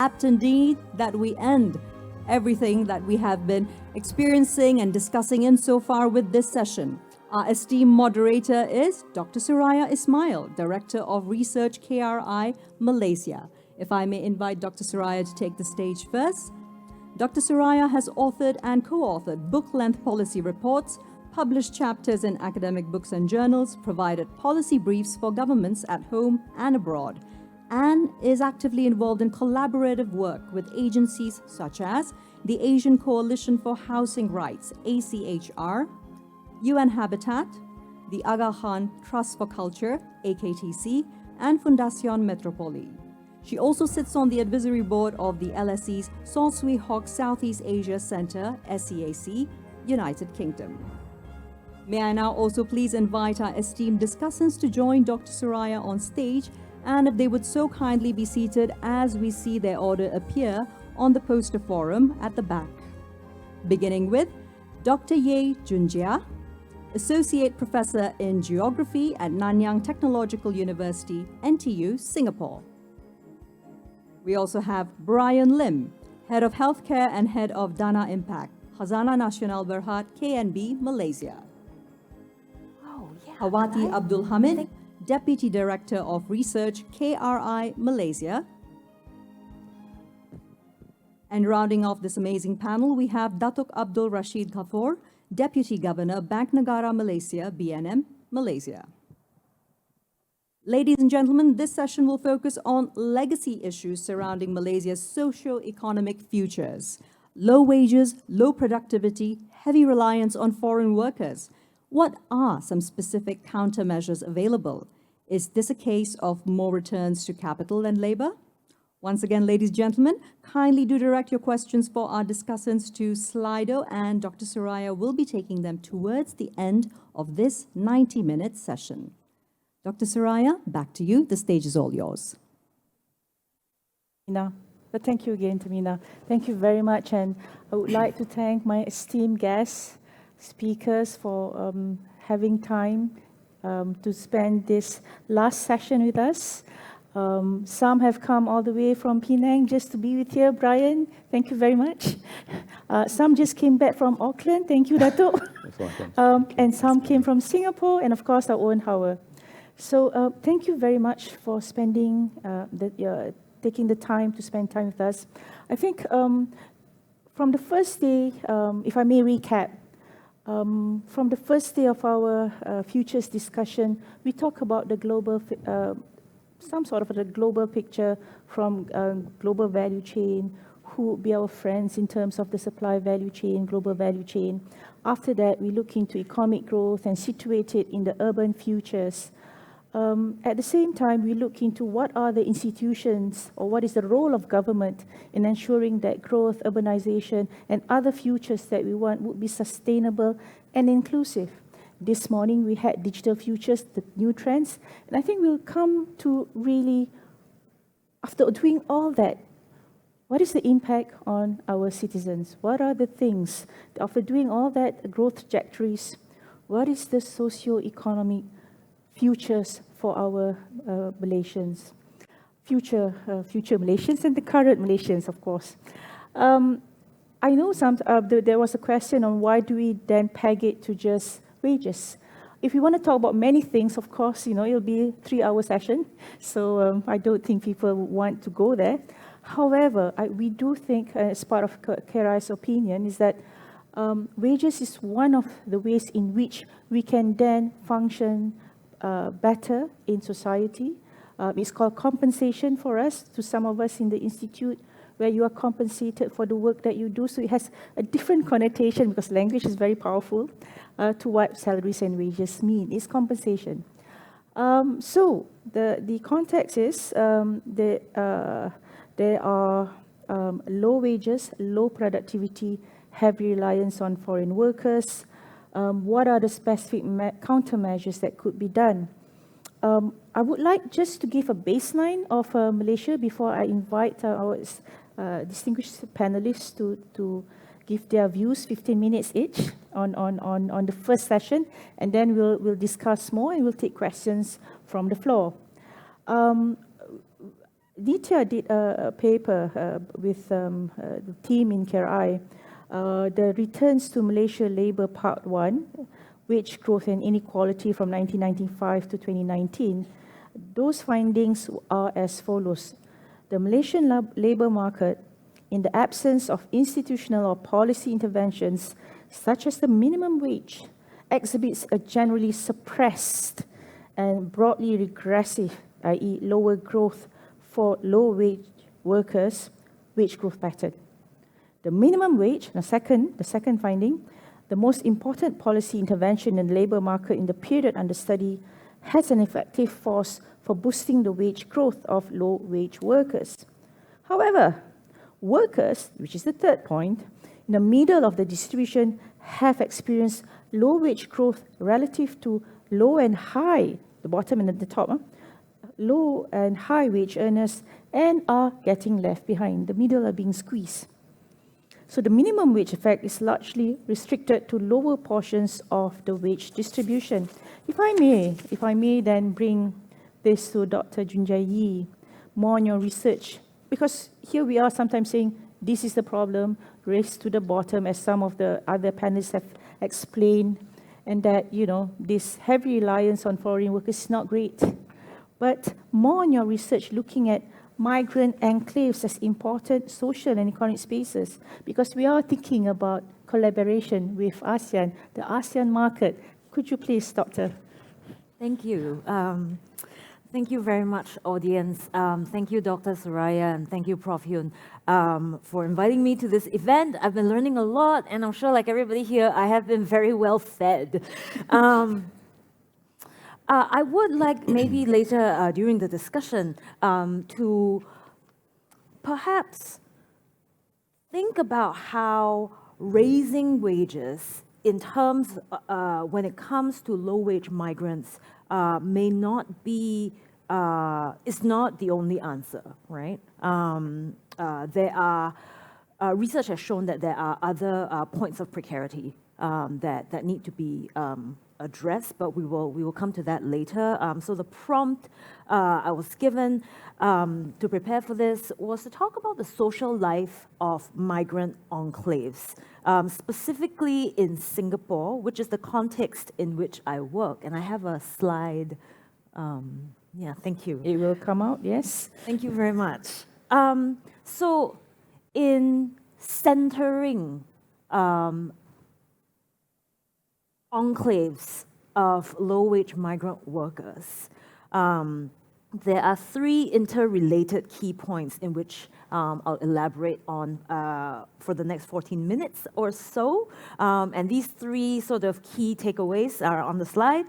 apt indeed that we end everything that we have been experiencing and discussing in so far with this session. Our esteemed moderator is Dr. Suraya Ismail, Director of Research, KRI, Malaysia. If I may invite Dr. Suraya to take the stage first. Dr. Suraya has authored and co-authored book-length policy reports, published chapters in academic books and journals, provided policy briefs for governments at home and abroad, and is actively involved in collaborative work with agencies such as the Asian Coalition for Housing Rights, ACHR, UN Habitat, the Aga Khan Trust for Culture, AKTC, and Fundación Metropoli. She also sits on the advisory board of the LSE's Salisbury Hawk Southeast Asia Centre, SEAC, United Kingdom. May I now also please invite our esteemed discussants to join Dr. Suraya on stage, and if they would so kindly be seated as we see their order appear on the poster forum at the back. Beginning with Dr. Ye Junjia, Associate Professor in Geography at Nanyang Technological University, NTU, Singapore. We also have Bryan Lim, Head of Healthcare and Head of Dana Impak, Khazanah Nasional Berhad, KNB, Malaysia. Hawati Abdul Hamid, Deputy Director of Research, KRI, Malaysia. And rounding off this amazing panel, we have Datuk Abdul Rasheed Ghaffour, Deputy Governor, Bank Negara, Malaysia, BNM, Malaysia. Ladies and gentlemen, this session will focus on legacy issues surrounding Malaysia's socio-economic futures. Low wages, low productivity, heavy reliance on foreign workers. What are some specific countermeasures available? Is this a case of more returns to capital and labor? Once again, ladies and gentlemen, kindly do direct your questions for our discussants to Slido, and Dr. Suraya will be taking them towards the end of this 90-minute session. Dr. Suraya, back to you. The stage is all yours. Thank you again, Tamina. Thank you very much, and I would like to thank my esteemed guests, speakers for having time to spend this last session with us. Some have come all the way from Penang just to be with you, Bryan. Thank you very much. Some just came back from Auckland. Thank you, Datuk. And some came from Singapore, and of course, our own Howard. So thank you very much for spending, taking the time to spend time with us. I think from the first day, if I may recap, from the first day of our futures discussion, we talk about the global, some sort of a global picture from global value chain, who would be our friends in terms of the supply value chain, global value chain. After that, we look into economic growth and situate it in the urban futures. At the same time, we look into what are the institutions or what is the role of government in ensuring that growth, urbanization, and other futures that we want would be sustainable and inclusive. This morning, we had digital futures, the new trends, and I think we'll come to really, after doing all that, what is the impact on our citizens? What are the things, after doing all that, growth trajectories, what is the socio-economic futures for our Malaysians, future Malaysians and the current Malaysians, of course. I know there was a question on why do we then peg it to just wages. If we want to talk about many things, of course, it'll be a 3-hour session. So I don't think people want to go there. However, we do think, as part of KRI's opinion, is that wages is one of the ways in which we can then function better in society. It's called compensation for us, to some of us in the institute, where you are compensated for the work that you do. So it has a different connotation, because language is very powerful, to what salaries and wages mean. It's compensation. So the context is there are low wages, low productivity, heavy reliance on foreign workers. What are the specific countermeasures that could be done? I would like just to give a baseline of Malaysia before I invite our distinguished panelists to give their views, 15 minutes each on the first session, and then we'll discuss more and we'll take questions from the floor. Nitya did a paper with the team in KRI, the Returns to Malaysia Labour Part 1, Wage Growth and Inequality from 1995 to 2019. Those findings are as follows. The Malaysian labour market, in the absence of institutional or policy interventions, such as the minimum wage, exhibits a generally suppressed and broadly regressive, i.e. lower growth for low-wage workers, wage growth pattern. The minimum wage, the second finding, the most important policy intervention in the labour market in the period under study, has an effective force for boosting the wage growth of low-wage workers. However, workers, which is the third point, in the middle of the distribution have experienced low wage growth relative to low and high, the bottom and the top, low and high wage earners, and are getting left behind. The middle are being squeezed. So the minimum wage effect is largely restricted to lower portions of the wage distribution. If I may then bring this to Dr. Junjia, more on your research, because here we are sometimes saying this is the problem, race to the bottom, as some of the other panelists have explained, and that, this heavy reliance on foreign workers is not great. But more on your research looking at migrant enclaves as important social and economic spaces, because we are thinking about collaboration with ASEAN, the ASEAN market. Could you please, Doctor? Thank you. Thank you very much, audience. Thank you, Dr. Suraya, and thank you, Prof. Hyun, for inviting me to this event. I've been learning a lot, and I'm sure, like everybody here, I have been very well fed. I would like maybe later during the discussion to perhaps think about how raising wages in terms when it comes to low-wage migrants may not be, is not the only answer, right? There are, research has shown that there are other points of precarity that need to be addressed, but we will come to that later. So the prompt I was given to prepare for this was to talk about the social life of migrant enclaves, specifically in Singapore, which is the context in which I work. And I have a slide. Yeah, thank you. It will come out, yes. Thank you very much. So in centering enclaves of low-wage migrant workers, there are three interrelated key points in which I'll elaborate on for the next 14 minutes or so. And these three sort of key takeaways are on the slide.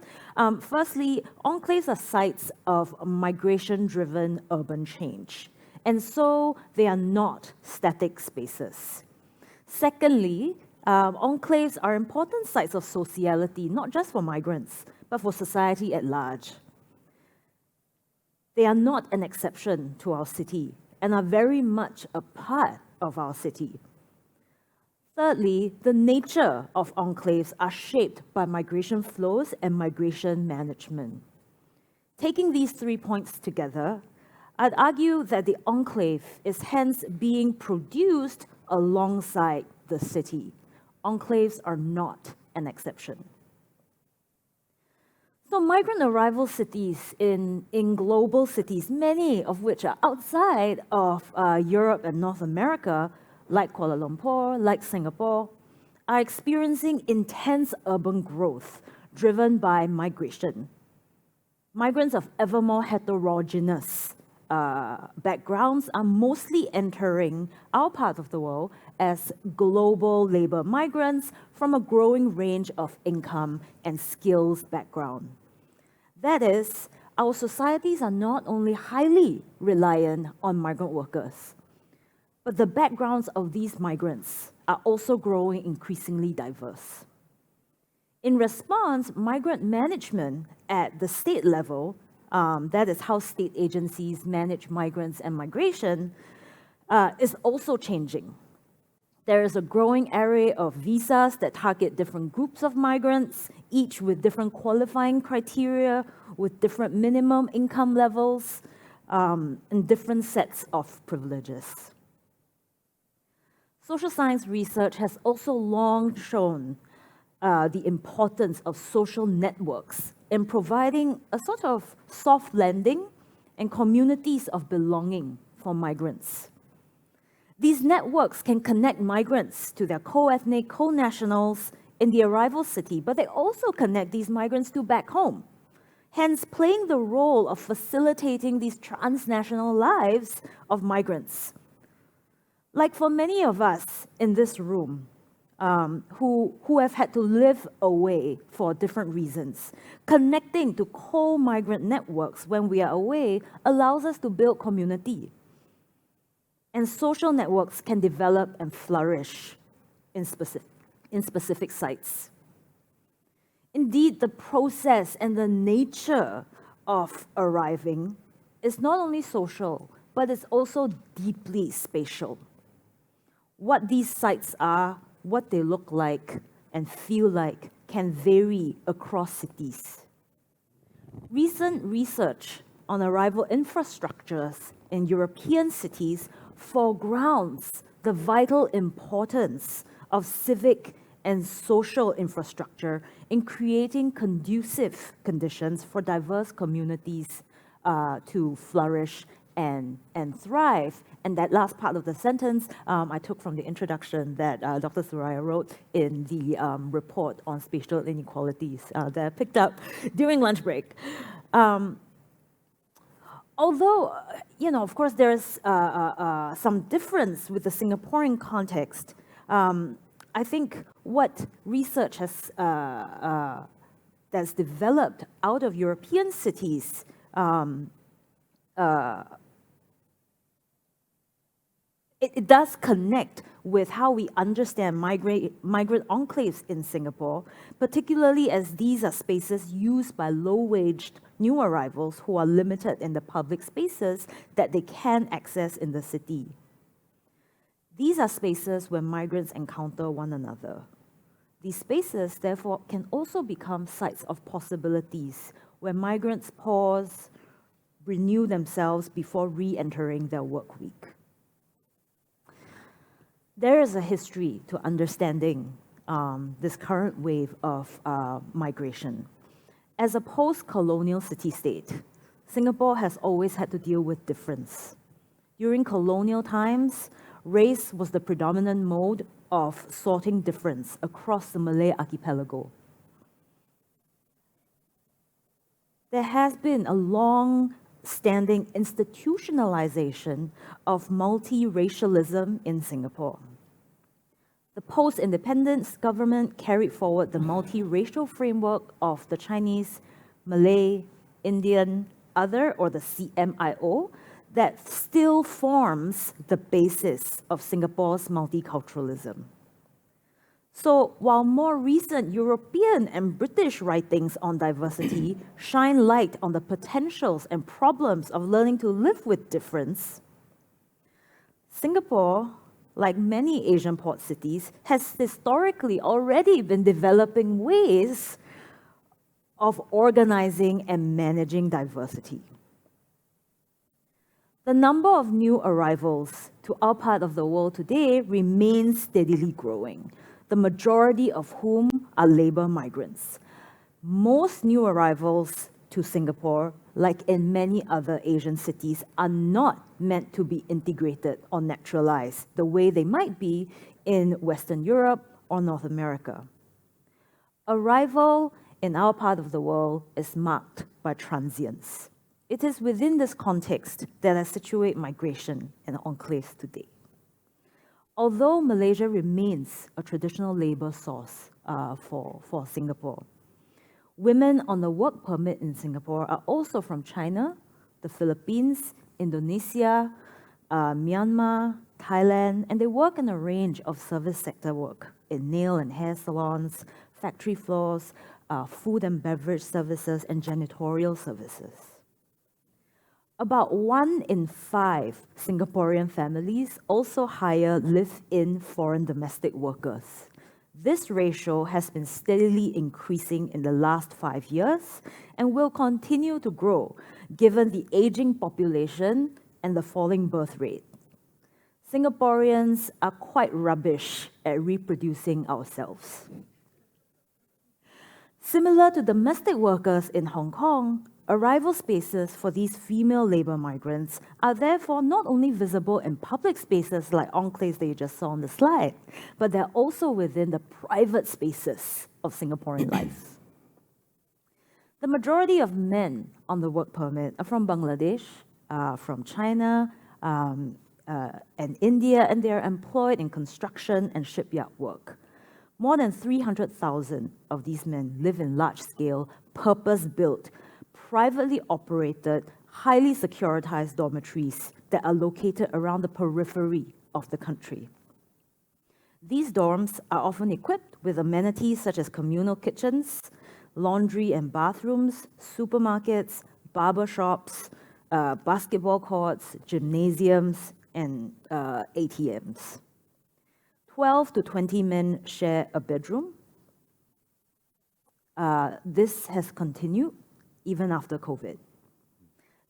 Firstly, enclaves are sites of migration-driven urban change. And so they are not static spaces. Secondly, enclaves are important sites of sociality, not just for migrants, but for society at large. They are not an exception to our city and are very much a part of our city. Thirdly, the nature of enclaves are shaped by migration flows and migration management. Taking these 3 points together, I'd argue that the enclave is hence being produced alongside the city. Enclaves are not an exception. So migrant arrival cities in global cities, many of which are outside of Europe and North America, like Kuala Lumpur, like Singapore, are experiencing intense urban growth driven by migration. Migrants of ever more heterogeneous backgrounds are mostly entering our part of the world as global labor migrants from a growing range of income and skills background. That is, our societies are not only highly reliant on migrant workers, but the backgrounds of these migrants are also growing increasingly diverse. In response, migrant management at the state level, that is how state agencies manage migrants and migration, is also changing. There is a growing array of visas that target different groups of migrants, each with different qualifying criteria, with different minimum income levels. and different sets of privileges. Social science research has also long shown the importance of social networks in providing a sort of soft landing and communities of belonging for migrants. These networks can connect migrants to their co-ethnic, co-nationals in the arrival city, but they also connect these migrants to back home, hence playing the role of facilitating these transnational lives of migrants. Like for many of us in this room, who have had to live away for different reasons, connecting to co-migrant networks when we are away allows us to build community. And social networks can develop and flourish in specific sites. Indeed, the process and the nature of arriving is not only social, but it's also deeply spatial. What these sites are, what they look like and feel like can vary across cities. Recent research on arrival infrastructures in European cities foregrounds the vital importance of civic and social infrastructure in creating conducive conditions for diverse communities to flourish and thrive. And that last part of the sentence I took from the introduction that Dr. Suraya wrote in the report on spatial inequalities that I picked up during lunch break. Although, of course, there's some difference with the Singaporean context, I think what research that's developed out of European cities it does connect with how we understand migrant enclaves in Singapore, particularly as these are spaces used by low-waged new arrivals who are limited in the public spaces that they can access in the city. These are spaces where migrants encounter one another. These spaces, therefore, can also become sites of possibilities where migrants pause, renew themselves before re-entering their work week. There is a history to understanding this current wave of migration. As a post-colonial city-state, Singapore has always had to deal with difference. During colonial times, race was the predominant mode of sorting difference across the Malay archipelago. There has been a long-standing institutionalization of multiracialism in Singapore. The post-independence government carried forward the multiracial framework of the Chinese, Malay, Indian, other, or the CMIO, that still forms the basis of Singapore's multiculturalism. So while more recent European and British writings on diversity shine light on the potentials and problems of learning to live with difference, Singapore, like many Asian port cities, has historically already been developing ways of organizing and managing diversity. The number of new arrivals to our part of the world today remains steadily growing, the majority of whom are labor migrants. Most new arrivals to Singapore, like in many other Asian cities, are not meant to be integrated or naturalized the way they might be in Western Europe or North America. Arrival in our part of the world is marked by transience. It is within this context that I situate migration and enclaves today. Although Malaysia remains a traditional labor source for Singapore, women on the work permit in Singapore are also from China, the Philippines, Indonesia, Myanmar, Thailand, and they work in a range of service sector work in nail and hair salons, factory floors, food and beverage services, and janitorial services. About 1 in 5 Singaporean families also hire live-in foreign domestic workers. This ratio has been steadily increasing in the last 5 years and will continue to grow given the aging population and the falling birth rate. Singaporeans are quite rubbish at reproducing ourselves. Similar to domestic workers in Hong Kong, arrival spaces for these female labour migrants are therefore not only visible in public spaces like enclaves that you just saw on the slide, but they're also within the private spaces of Singaporean life. The majority of men on the work permit are from Bangladesh, from China, and India, and they are employed in construction and shipyard work. More than 300,000 of these men live in large-scale, purpose-built, privately operated, highly securitized dormitories that are located around the periphery of the country. These dorms are often equipped with amenities such as communal kitchens, laundry and bathrooms, supermarkets, barber shops, basketball courts, gymnasiums, and ATMs. 12 to 20 men share a bedroom. This has continued even after COVID.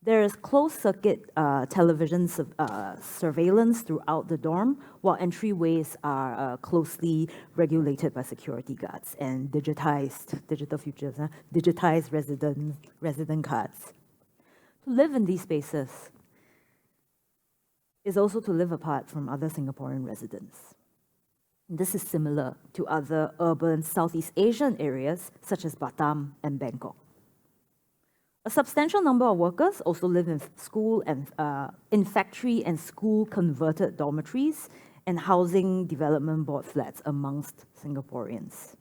There is closed-circuit television surveillance throughout the dorm, while entryways are closely regulated by security guards and digitized resident cards. To live in these spaces is also to live apart from other Singaporean residents. This is similar to other urban Southeast Asian areas such as Batam and Bangkok. A substantial number of workers also live in school and in factory and school converted dormitories and housing development board flats amongst Singaporeans.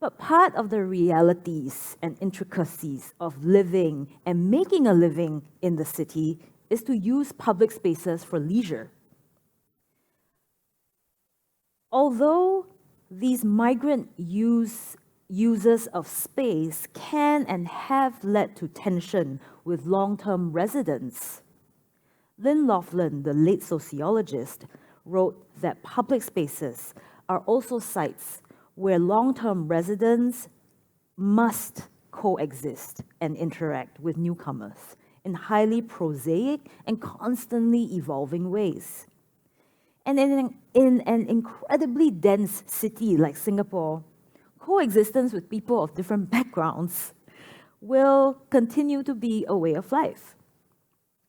But part of the realities and intricacies of living and making a living in the city is to use public spaces for leisure. Although these migrant users of space can and have led to tension with long-term residents, Lynn Laughlin, the late sociologist, wrote that public spaces are also sites where long-term residents must coexist and interact with newcomers in highly prosaic and constantly evolving ways. And in an incredibly dense city like Singapore, coexistence with people of different backgrounds will continue to be a way of life.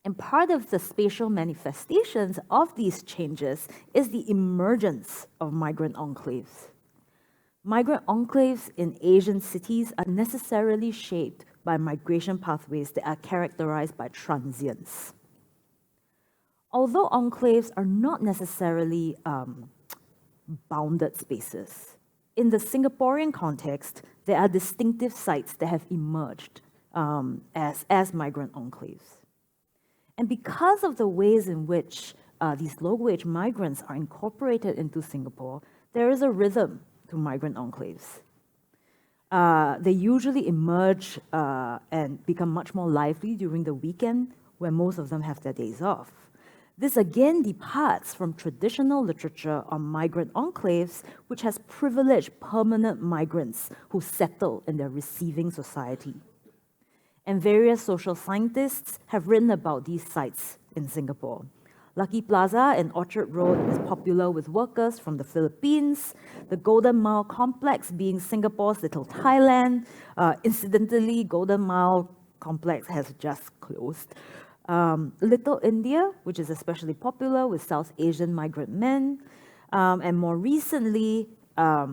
And part of the spatial manifestations of these changes is the emergence of migrant enclaves. Migrant enclaves in Asian cities are necessarily shaped by migration pathways that are characterized by transience. Although enclaves are not necessarily bounded spaces, in the Singaporean context, there are distinctive sites that have emerged as migrant enclaves. And because of the ways in which these low-wage migrants are incorporated into Singapore, there is a rhythm to migrant enclaves. They usually emerge and become much more lively during the weekend when most of them have their days off. This again departs from traditional literature on migrant enclaves, which has privileged permanent migrants who settle in their receiving society. And various social scientists have written about these sites in Singapore. Lucky Plaza and Orchard Road is popular with workers from the Philippines, the Golden Mile complex being Singapore's little Thailand. Incidentally, Golden Mile complex has just closed. Little India, which is especially popular with South Asian migrant men, and more recently, a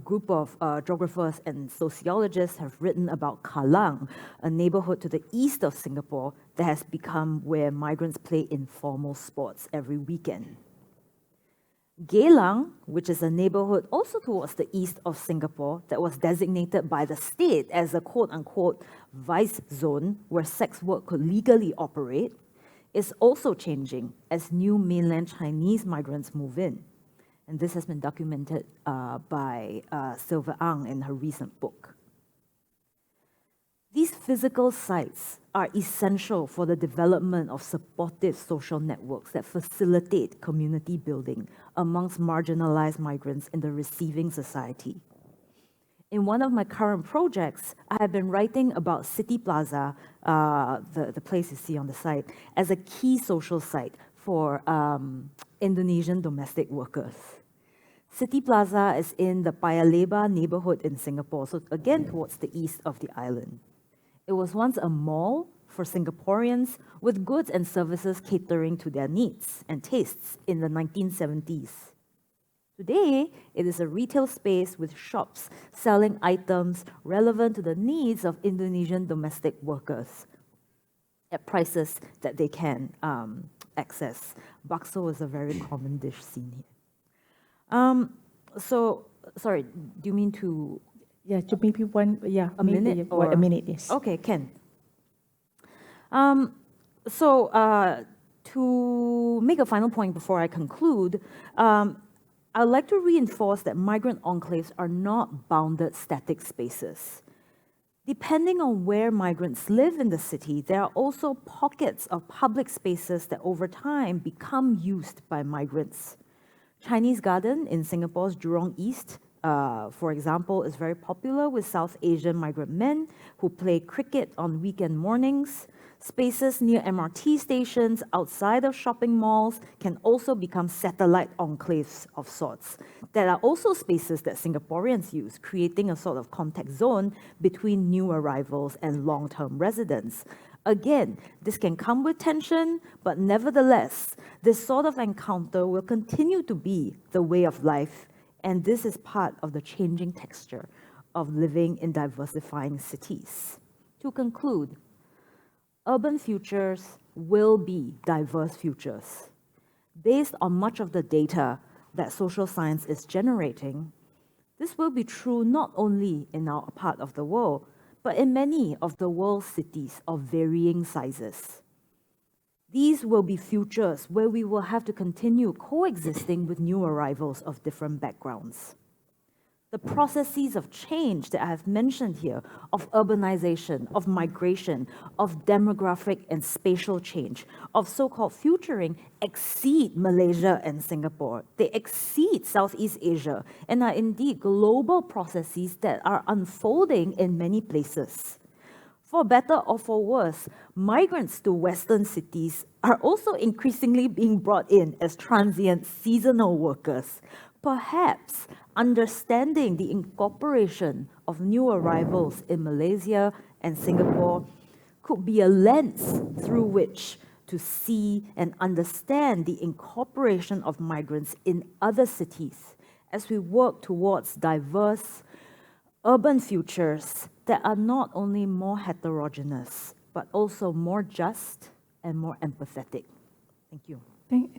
group of geographers and sociologists have written about Kallang, a neighborhood to the east of Singapore that has become where migrants play informal sports every weekend. Geylang, which is a neighborhood also towards the east of Singapore that was designated by the state as a quote-unquote vice zone where sex work could legally operate, is also changing as new mainland Chinese migrants move in. And this has been documented by Silva Ang in her recent book. These physical sites are essential for the development of supportive social networks that facilitate community building amongst marginalized migrants in the receiving society. In one of my current projects, I have been writing about City Plaza, the place you see on the site, as a key social site for Indonesian domestic workers. City Plaza is in the Paya Lebar neighborhood in Singapore, so again towards the east of the island. It was once a mall for Singaporeans with goods and services catering to their needs and tastes in the 1970s. Today, it is a retail space with shops selling items relevant to the needs of Indonesian domestic workers at prices that they can access. Bakso is a very common dish seen here. Sorry, do you mean to? Yeah, to maybe a minute or a minute, yes. Okay, Ken. To make a final point before I conclude, I'd like to reinforce that migrant enclaves are not bounded static spaces. Depending on where migrants live in the city, there are also pockets of public spaces that over time become used by migrants. Chinese Garden in Singapore's Jurong East, for example, is very popular with South Asian migrant men who play cricket on weekend mornings. Spaces near MRT stations outside of shopping malls can also become satellite enclaves of sorts. There are also spaces that Singaporeans use, creating a sort of contact zone between new arrivals and long-term residents. Again, this can come with tension, but nevertheless, this sort of encounter will continue to be the way of life, and this is part of the changing texture of living in diversifying cities. To conclude, urban futures will be diverse futures. Based on much of the data that social science is generating, this will be true not only in our part of the world, but in many of the world's cities of varying sizes. These will be futures where we will have to continue coexisting with new arrivals of different backgrounds. The processes of change that I have mentioned here, of urbanization, of migration, of demographic and spatial change, of so-called futuring, exceed Malaysia and Singapore. They exceed Southeast Asia and are indeed global processes that are unfolding in many places. For better or for worse, migrants to Western cities are also increasingly being brought in as transient seasonal workers. Perhaps understanding the incorporation of new arrivals in Malaysia and Singapore could be a lens through which to see and understand the incorporation of migrants in other cities as we work towards diverse urban futures that are not only more heterogeneous, but also more just and more empathetic. Thank you.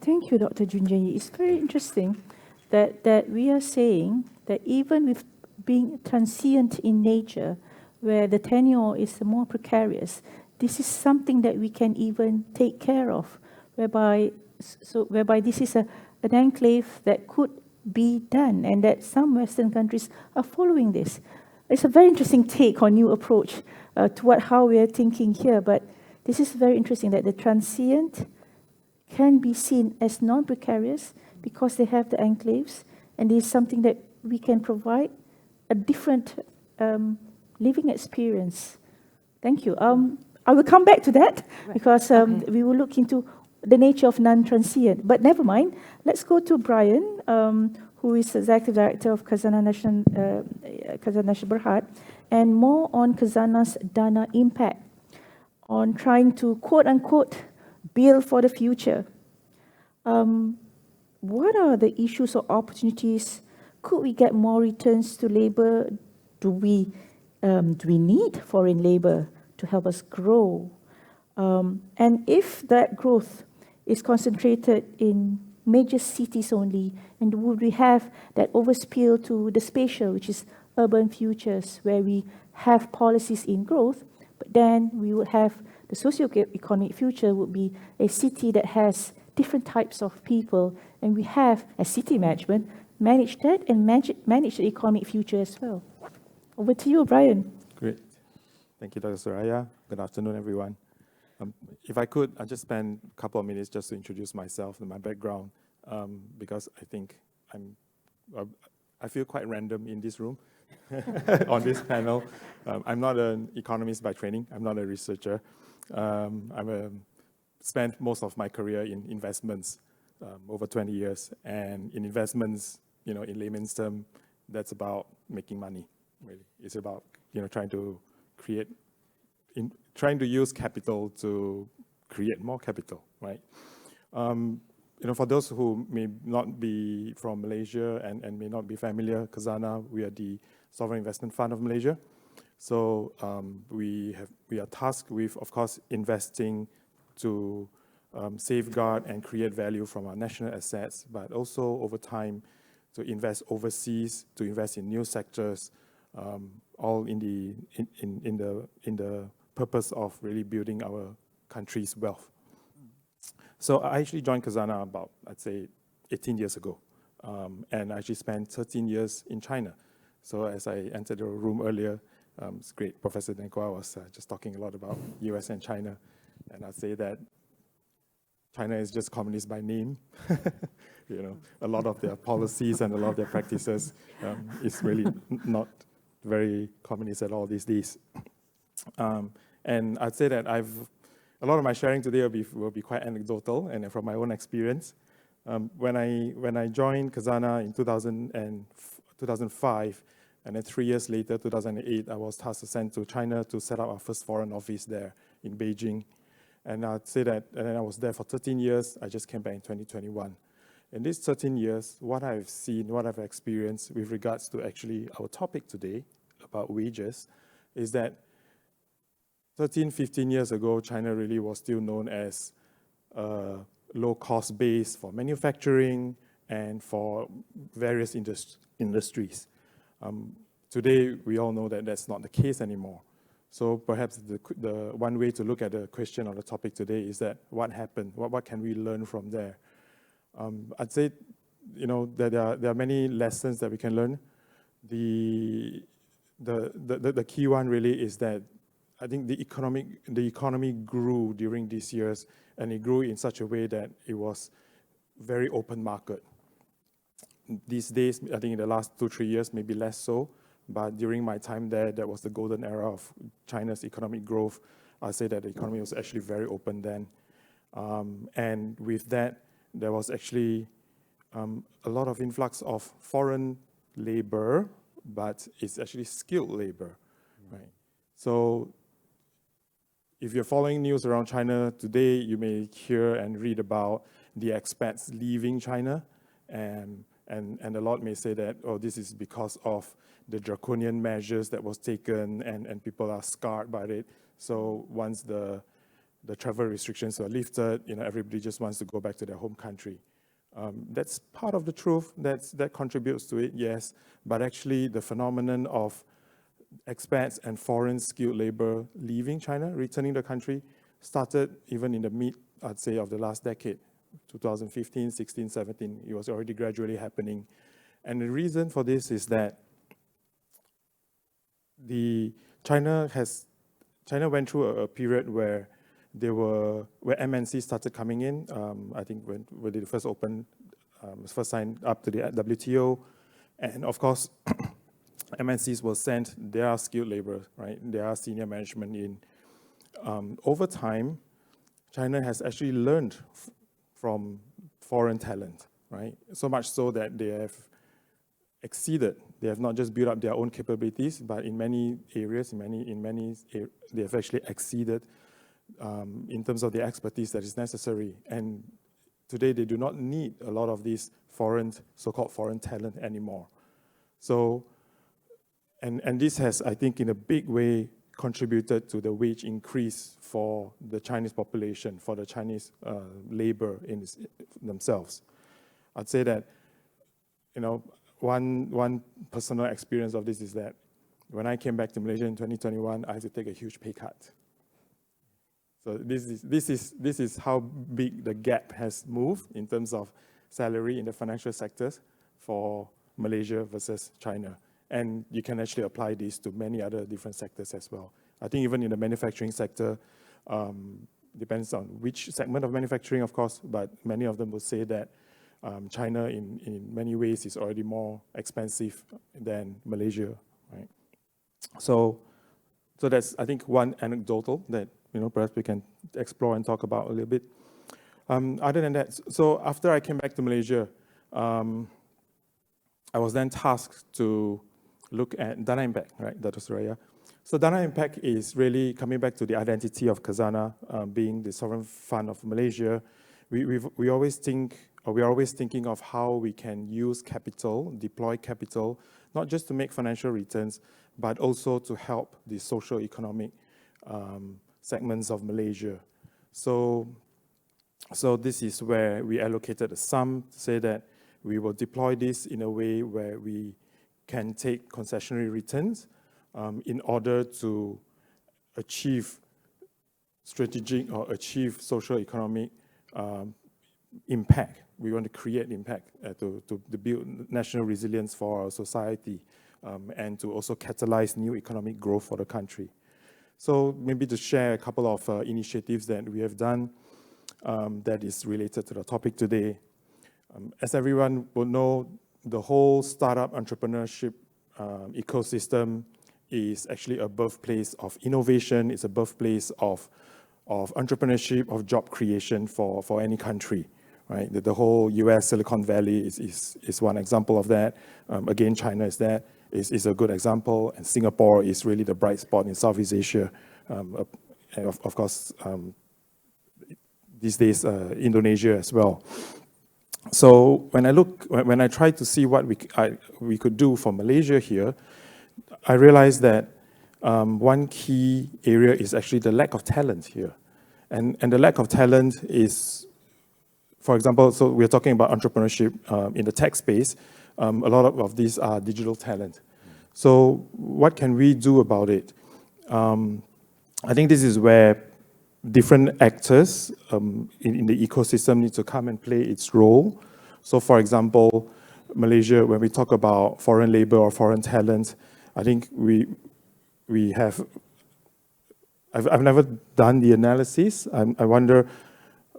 Thank you, Dr. Junjia. It's very interesting that we are saying that even with being transient in nature, where the tenure is more precarious, this is something that we can even take care of, whereby this is an enclave that could be done, and that some Western countries are following this. It's a very interesting take on new approach to how we are thinking here, but this is very interesting that the transient can be seen as non-precarious because they have the enclaves, and this is something that we can provide a different living experience. Thank you. I will come back to that because we will look into the nature of non-transient. But never mind. Let's go to Bryan, who is Executive Director of Khazanah Nasional Berhad, and more on Khazanah's Dana impact on trying to quote-unquote build for the future. What are the issues or opportunities? Could we get more returns to labor? Do we need foreign labor to help us grow? And if that growth is concentrated in major cities only, and would we have that overspill to the spatial, which is urban futures, where we have policies in growth, but then we would have the socio-economic future would be a city that has different types of people, and we have, as city management, manage that and manage the economic future as well. Over to you, Bryan. Great. Thank you, Dr. Suraya. Good afternoon, everyone. If I could, I'll just spend a couple of minutes just to introduce myself and my background, because I think I feel quite random in this room on this panel. I'm not an economist by training. I'm not a researcher. I've spent most of my career in investments, over 20 years. And in investments, in layman's term, that's about making money, really. It's about, trying to use capital to create more capital, right? For those who may not be from Malaysia and may not be familiar, Khazanah, we are the Sovereign Investment Fund of Malaysia. So we are tasked with, of course, investing to safeguard and create value from our national assets, but also over time to invest overseas, to invest in new sectors, all in the purpose of really building our country's wealth. So I actually joined Khazanah about, I'd say, 18 years ago, and I actually spent 13 years in China. So as I entered the room earlier, it's great. Professor Nenkua was just talking a lot about US and China, and I'd say that China is just communist by name. A lot of their policies and a lot of their practices is really not very communist at all these days. And I'd say that a lot of my sharing today will be quite anecdotal and from my own experience. When I joined Khazanah in 2005, and then 3 years later, 2008, I was tasked to send to China to set up our first foreign office there in Beijing. And I'd say that, and then I was there for 13 years. I just came back in 2021. In these 13 years, what I've seen, what I've experienced with regards to actually our topic today about wages is that 13, 15 years ago, China really was still known as a low-cost base for manufacturing and for various industries. Today, we all know that that's not the case anymore. So perhaps the one way to look at the question or the topic today is that what happened? What can we learn from there? I'd say, that there are many lessons that we can learn. The key one really is that I think the economy grew during these years, and it grew in such a way that it was very open market. These days, I think in the last 2-3 years, maybe less so, but during my time there, that was the golden era of China's economic growth. I'd say that the economy was actually very open then. And with that, there was actually a lot of influx of foreign labor, but it's actually skilled labor, right? So if you're following news around China today, you may hear and read about the expats leaving China, and a lot may say that, oh, this is because of the draconian measures that was taken, and people are scarred by it. So once the travel restrictions are lifted, everybody just wants to go back to their home country. That's part of the truth. That contributes to it, yes. But actually, the phenomenon of expats and foreign skilled labor leaving China, returning the country, started even in the mid, I'd say, of the last decade, 2015, 16, 17. It was already gradually happening. And the reason for this is that China went through a period where MNCs started coming in. I think when they first signed up to the WTO, and of course, MNCs will send their skilled labor, right? Their senior management in. Over time, China has actually learned from foreign talent, right? So much so that they have exceeded. They have not just built up their own capabilities, but in many areas, they have actually exceeded in terms of the expertise that is necessary. And today, they do not need a lot of these so-called foreign talent anymore. So, and this has, I think, in a big way, contributed to the wage increase for the Chinese population, for the Chinese labor in themselves. I'd say that, one personal experience of this is that when I came back to Malaysia in 2021, I had to take a huge pay cut. So this is how big the gap has moved in terms of salary in the financial sectors for Malaysia versus China. And you can actually apply this to many other different sectors as well. I think even in the manufacturing sector, depends on which segment of manufacturing, of course, but many of them will say that China in many ways is already more expensive than Malaysia, right? So that's, I think, one anecdotal that, perhaps we can explore and talk about a little bit. Other than that, so after I came back to Malaysia, I was then tasked to look at Dana Impak, right, Datuk Suraya. So Dana Impak is really coming back to the identity of Khazanah, being the sovereign fund of Malaysia. We always think, or we are always thinking of how we can use capital, deploy capital, not just to make financial returns, but also to help the socio-economic segments of Malaysia. So this is where we allocated a sum to say that we will deploy this in a way where we can take concessionary returns in order to achieve strategic or achieve socio-economic impact. We want to create impact to build national resilience for our society and to also catalyze new economic growth for the country. So maybe to share a couple of initiatives that we have done that is related to the topic today. As everyone will know, the whole startup entrepreneurship ecosystem is actually a birthplace of innovation. It's a birthplace of entrepreneurship, of job creation for any country, right? The whole US Silicon Valley is one example of that. Again, China is a good example, and Singapore is really the bright spot in Southeast Asia. And of course, these days, Indonesia as well. So when I try to see what we could do for Malaysia here, I realized that one key area is actually the lack of talent here. And the lack of talent is, for example, so we're talking about entrepreneurship in the tech space. A lot of these are digital talent. So what can we do about it? I think this is where different actors in the ecosystem need to come and play its role. So for example, Malaysia, when we talk about foreign labor or foreign talent, I think we have, I've never done the analysis. I wonder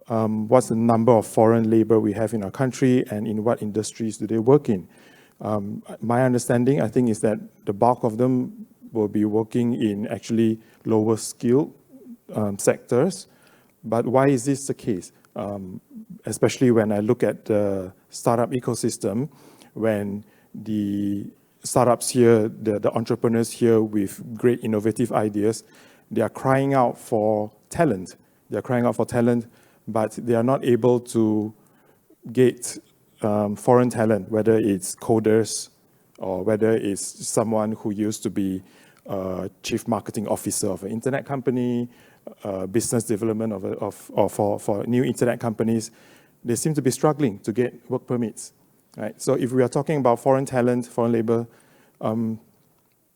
what's the number of foreign labor we have in our country and in what industries do they work in. My understanding, I think, is that the bulk of them will be working in actually lower skilled sectors. But why is this the case? Especially when I look at the startup ecosystem, when the startups here, the entrepreneurs here with great innovative ideas, they are crying out for talent. They are crying out for talent, but they are not able to get foreign talent, whether it's coders or whether it's someone who used to be chief marketing officer of an internet company, business development for new internet companies. They seem to be struggling to get work permits, right? So if we are talking about foreign talent, foreign labor,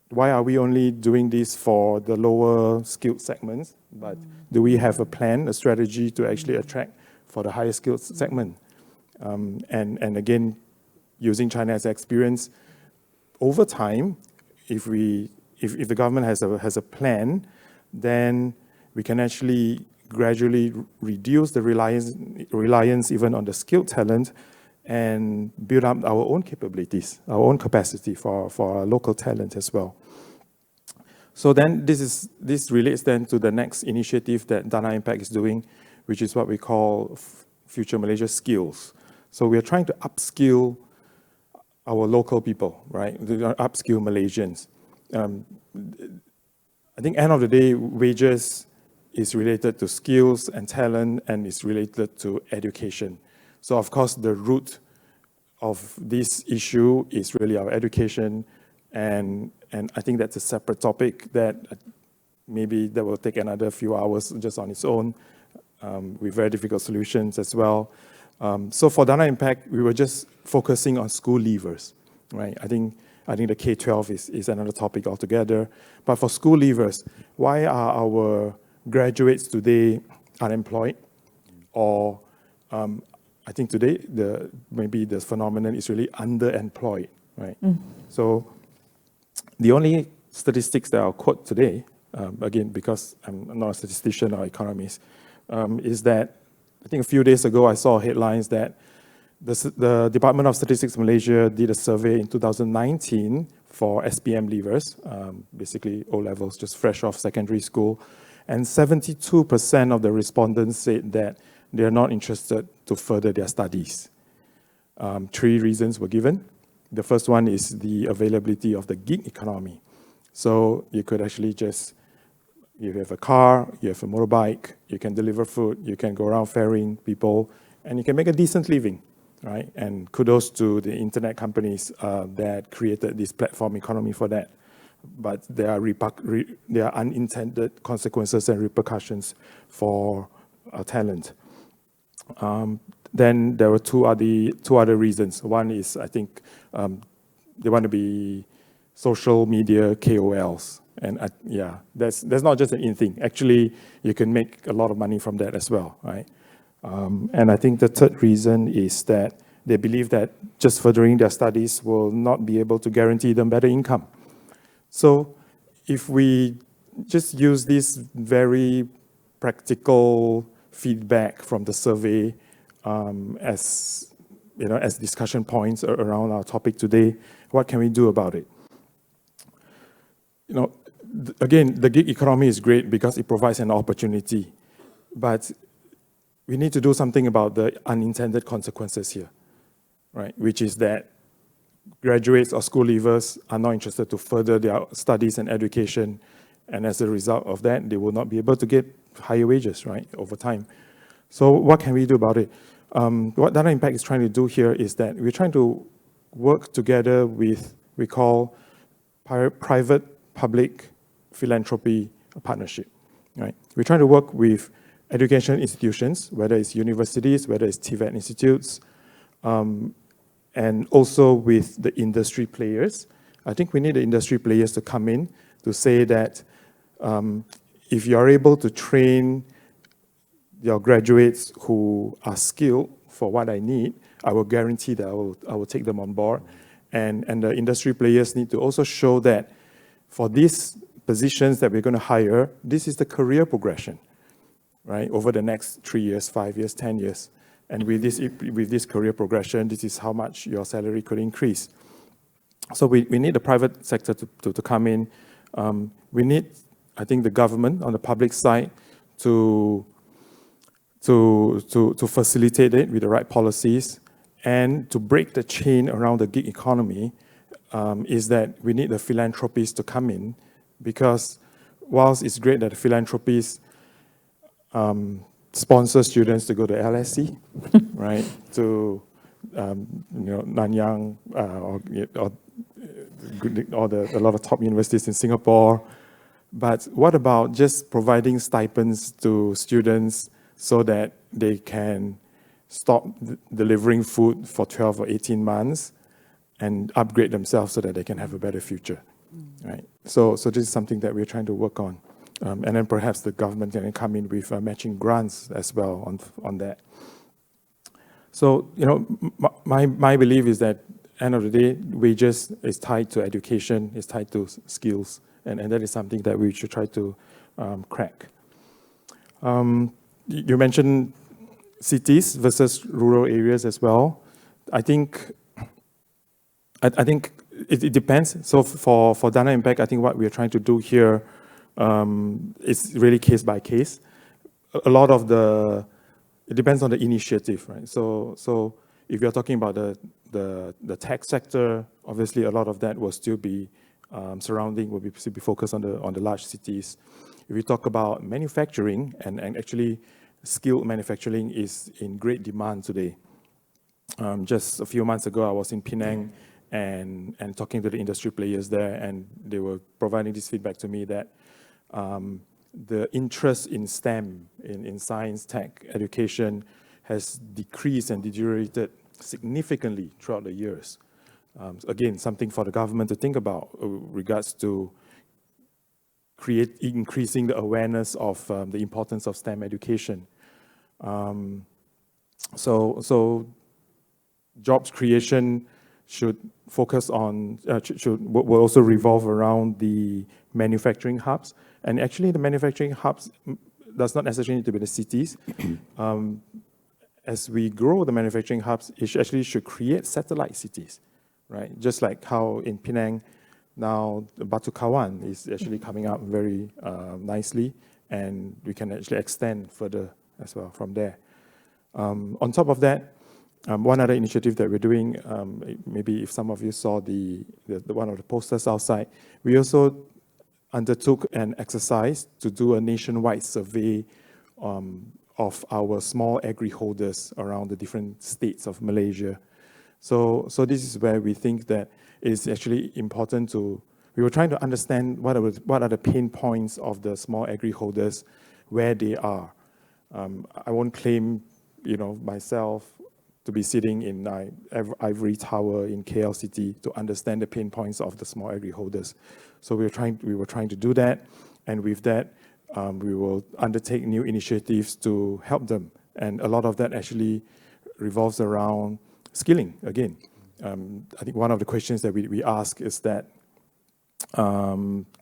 why are we only doing this for the lower skilled segments? But do we have a plan, a strategy to actually attract for the higher skilled segment? And again, using China as experience, over time, if the government has a plan, then we can actually gradually reduce the reliance even on the skilled talent and build up our own capabilities, our own capacity for our local talent as well. So then this relates then to the next initiative that Dana Impak is doing, which is what we call Future Malaysia Skills. So we are trying to upskill our local people, right? Upskill Malaysians. I think end of the day, wages is related to skills and talent and is related to education. So of course, the root of this issue is really our education, and I think that's a separate topic that maybe that will take another few hours just on its own, with very difficult solutions as well. So for Dana Impak, we were just focusing on school leavers, right? I think the K-12 is another topic altogether. But for school leavers, why are our graduates today unemployed? Or I think today maybe the phenomenon is really underemployed, right? So the only statistics that I'll quote today again, because I'm not a statistician or economist, is that I think a few days ago I saw headlines that the Department of Statistics Malaysia did a survey in 2019 for SPM leavers, basically O-levels, just fresh off secondary school, and 72% of the respondents said that they are not interested to further their studies. 3 reasons were given. The first one is the availability of the gig economy. So you could actually just, you have a car, you have a motorbike, you can deliver food, you can go around ferrying people, and you can make a decent living, right? And kudos to the internet companies that created this platform economy for that. But there are unintended consequences and repercussions for talent. Then there were two other reasons. One is, I think, they want to be social media KOLs. And yeah, that's not just an in thing. Actually, you can make a lot of money from that as well, right? And I think the third reason is that they believe that just furthering their studies will not be able to guarantee them better income. So if we just use this very practical feedback from the survey as discussion points around our topic today, what can we do about it? Again, the gig economy is great because it provides an opportunity, but we need to do something about the unintended consequences here, right? Which is that graduates or school leavers are not interested to further their studies and education, and as a result of that, they will not be able to get higher wages, right, over time. So what can we do about it? What Dana Impak is trying to do here is that we're trying to work together with, we call private-public philanthropy partnership, right? We're trying to work with education institutions, whether it's universities, whether it's TVET institutes, and also with the industry players. I think we need the industry players to come in to say that if you're able to train your graduates who are skilled for what I need, I will guarantee that I will take them on board. And the industry players need to also show that for these positions that we're going to hire, this is the career progression, right? Over the next 3 years, 5 years, 10 years. And with this career progression, this is how much your salary could increase. So we need the private sector to come in. We need, I think, the government on the public side to facilitate it with the right policies, and to break the chain around the gig economy is that we need the philanthropists to come in, because whilst it's great that the philanthropists sponsor students to go to LSE, right, to Nanyang or a lot of top universities in Singapore, but what about just providing stipends to students so that they can stop delivering food for 12 or 18 months and upgrade themselves so that they can have a better future, right? So this is something that we're trying to work on. And then perhaps the government can come in with matching grants as well on that. So, my belief is that end of the day, wages is tied to education, is tied to skills, and that is something that we should try to crack. You mentioned cities versus rural areas as well. I think it depends. So for Dana Impak, I think what we're trying to do here is really case by case. A lot of it depends on the initiative, right? So if you're talking about the tech sector, obviously a lot of that will still be will be focused on the large cities. If we talk about manufacturing, and actually skilled manufacturing is in great demand today. Just a few months ago, I was in Penang and talking to the industry players there, and they were providing this feedback to me that the interest in STEM, in science, tech, education, has decreased and deteriorated significantly throughout the years. Again, something for the government to think about regards to increasing the awareness of the importance of STEM education. So jobs creation should focus on, will also revolve around the manufacturing hubs. And actually, the manufacturing hubs does not necessarily need to be the cities. As we grow the manufacturing hubs, it actually should create satellite cities, right? Just like how in Penang, now Batu Kawan is actually coming up very nicely, and we can actually extend further as well from there. On top of that, one other initiative that we're doing, maybe if some of you saw the one of the posters outside, we also undertook an exercise to do a nationwide survey of our small agri holders around the different states of Malaysia. So this is where we think that it's actually important to, we were trying to understand what are the pain points of the small agri holders, where they are. I won't claim, myself to be sitting in ivory tower in KL City to understand the pain points of the small agri holders. So we were trying to do that, and with that, we will undertake new initiatives to help them. And a lot of that actually revolves around skilling again. I think one of the questions that we ask is that, are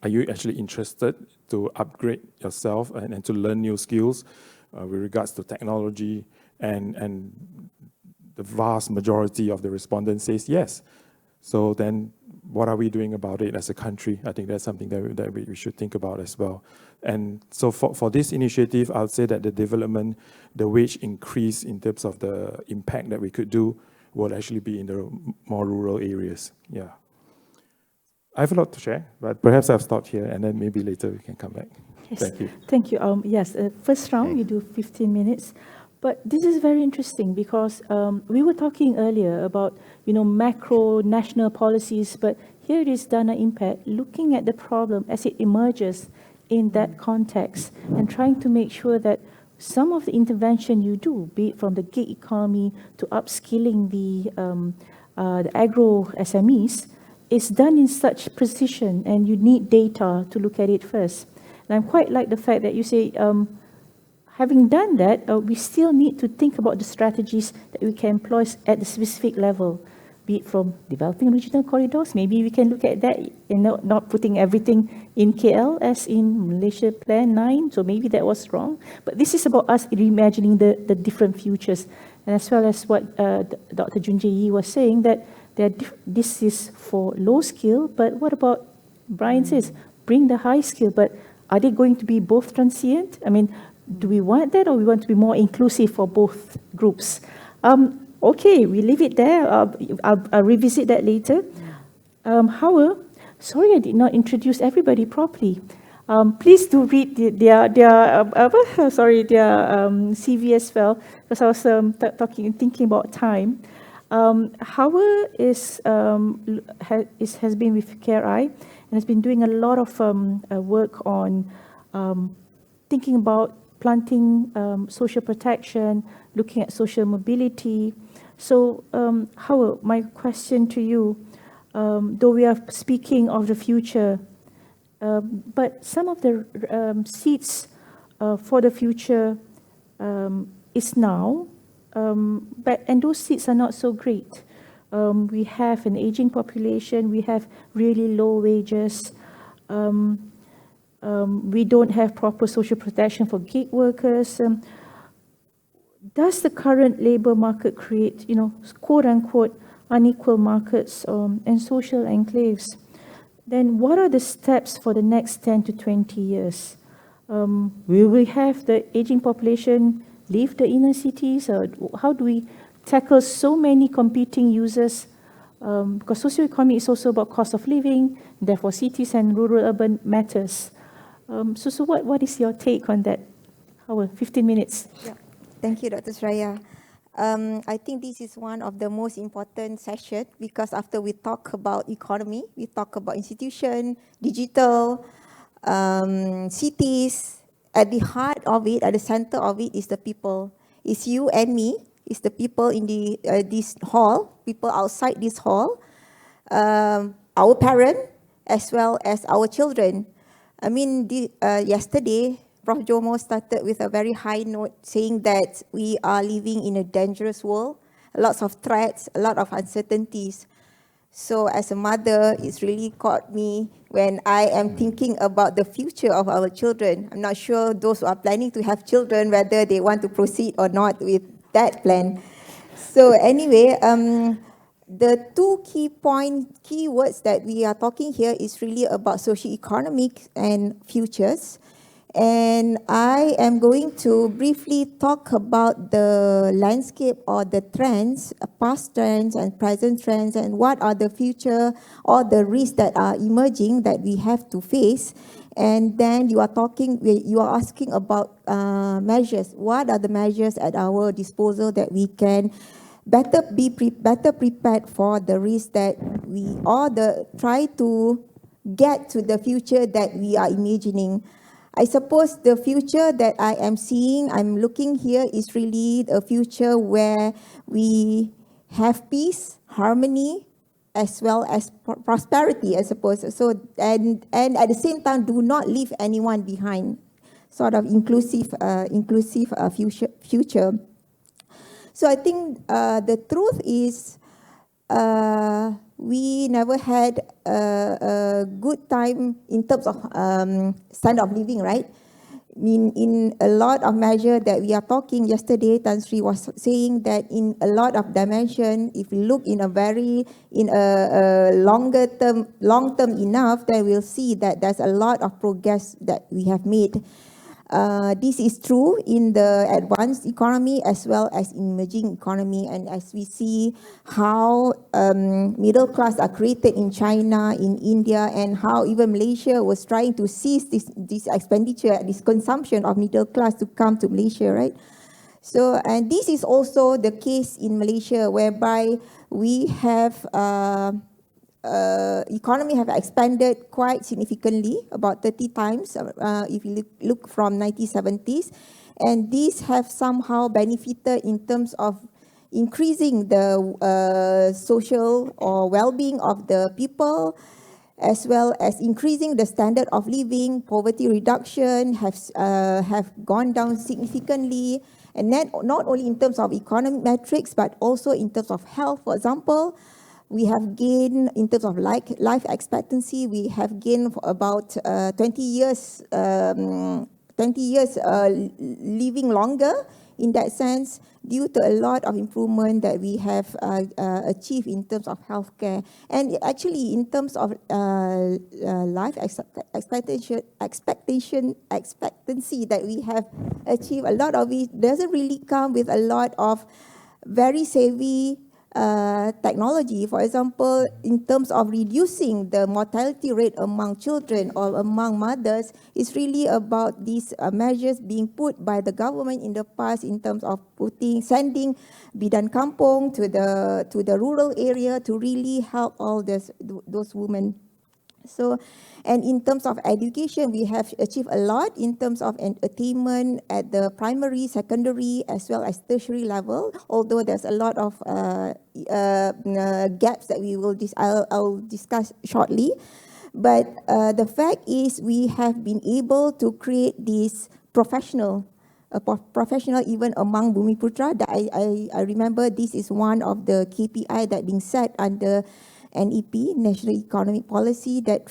you actually interested to upgrade yourself and to learn new skills with regards to technology? And the vast majority of the respondents says yes. So then what are we doing about it as a country? I think that's something that we should think about as well. And so for this initiative, I would say that the development, the wage increase in terms of the impact that we could do will actually be in the more rural areas. Yeah. I have a lot to share, but perhaps I've stopped here, and then maybe later we can come back. Yes. Thank you. Thank you. Yes, first round, we do 15 minutes. But this is very interesting because we were talking earlier about, macro national policies, but here it is Dana Impact, looking at the problem as it emerges in that context and trying to make sure that some of the intervention you do, be it from the gig economy to upskilling the agro SMEs, is done in such precision, and you need data to look at it first. And I quite like the fact that you say, having done that, we still need to think about the strategies that we can employ at the specific level, be it from developing regional corridors. Maybe we can look at that, not putting everything in KL as in Malaysia Plan 9, so maybe that was wrong. But this is about us reimagining the different futures, and as well as what Dr. Junjia was saying, that this is for low skill, but what about, Bryan says, bring the high skill, but are they going to be both transient? I mean, do we want that, or we want to be more inclusive for both groups? Okay, we leave it there. I'll revisit that later. However, sorry I did not introduce everybody properly. Please do read their CV as well, because I was thinking about time. Howard has been with CareEye and has been doing a lot of work on thinking about planting social protection, looking at social mobility. So, Howard, my question to you, though we are speaking of the future, but some of the seeds for the future is now, and those seeds are not so great. We have an aging population, we have really low wages, we don't have proper social protection for gig workers. Does the current labor market create, quote unquote, unequal markets and social enclaves? Then what are the steps for the next 10 to 20 years? Will we have the aging population leave the inner cities? Or how do we tackle so many competing users? Because socio-economic is also about cost of living, therefore cities and rural urban matters. So what is your take on that? Howard, 15 minutes. Yeah. Thank you, Dr. Suraya. I think this is one of the most important sessions because after we talk about economy, we talk about institution, digital, cities. At the heart of it, at the center of it is the people. It's you and me. It's the people in this hall, people outside this hall, our parents, as well as our children. I mean, yesterday, Prof. Jomo started with a very high note saying that we are living in a dangerous world, lots of threats, a lot of uncertainties. So as a mother, it's really caught me when I am thinking about the future of our children. I'm not sure those who are planning to have children, whether they want to proceed or not with that plan. So anyway, the two key words that we are talking here is really about socio-economic and futures. And I am going to briefly talk about the landscape or the trends, past trends and present trends, and what are the future or the risks that are emerging that we have to face. And then you are asking about measures. What are the measures at our disposal that we can better prepared for the risk that we try to get to the future that we are imagining. I suppose the future that I am seeing, I'm looking here, is really a future where we have peace, harmony, as well as prosperity, I suppose. So, and at the same time, do not leave anyone behind. Sort of inclusive future. So I think the truth is we never had a good time in terms of standard of living, right? I mean, in a lot of measure that we are talking yesterday, Tan Sri was saying that in a lot of dimension, if we look in a long term enough, then we'll see that there's a lot of progress that we have made. This is true in the advanced economy as well as in emerging economy, and as we see how middle class are created in China, in India, and how even Malaysia was trying to seize this expenditure, this consumption of middle class to come to Malaysia, right? So, and this is also the case in Malaysia, whereby we have economy have expanded quite significantly, about 30 times if you look from 1970s. And these have somehow benefited in terms of increasing the social or well-being of the people, as well as increasing the standard of living. Poverty reduction have gone down significantly, and not only in terms of economic metrics, but also in terms of health, for example. We have gained, in terms of life expectancy, we have gained for about 20 years living longer in that sense, due to a lot of improvement that we have achieved in terms of healthcare. And actually, in terms of life expectancy that we have achieved, a lot of it doesn't really come with a lot of very savvy technology. For example, in terms of reducing the mortality rate among children or among mothers, it's really about these measures being put by the government in the past, in terms of sending bidan kampung to the rural area to really help all those women. So, and in terms of education, we have achieved a lot in terms of attainment at the primary, secondary, as well as tertiary level, although there's a lot of gaps that I'll discuss shortly. But the fact is, we have been able to create this professional even among Bumiputra. That I remember this is one of the KPI that being set under NEP, National Economic Policy, that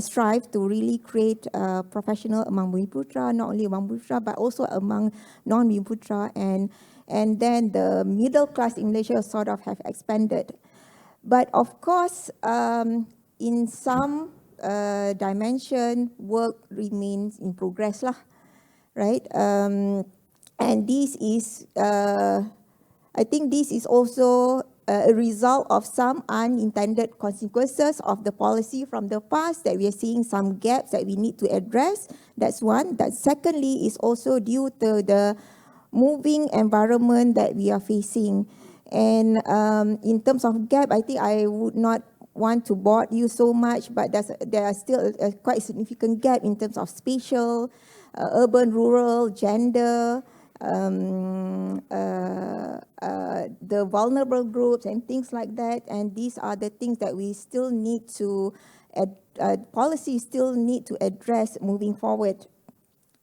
strive to really create professional among Bumiputra, not only among Bumiputra, but also among non-Bumiputra, and then the middle class in Malaysia sort of have expanded. But of course, in some dimension, work remains in progress lah, right? And this is, I think this is also a result of some unintended consequences of the policy from the past, that we are seeing some gaps that we need to address. That's one. That secondly is also due to the moving environment that we are facing. And in terms of gap, I think I would not want to bore you so much, but there are still a quite significant gap in terms of spatial, urban, rural, gender, the vulnerable groups and things like that. And these are the things that we still need to, policies still need to address moving forward.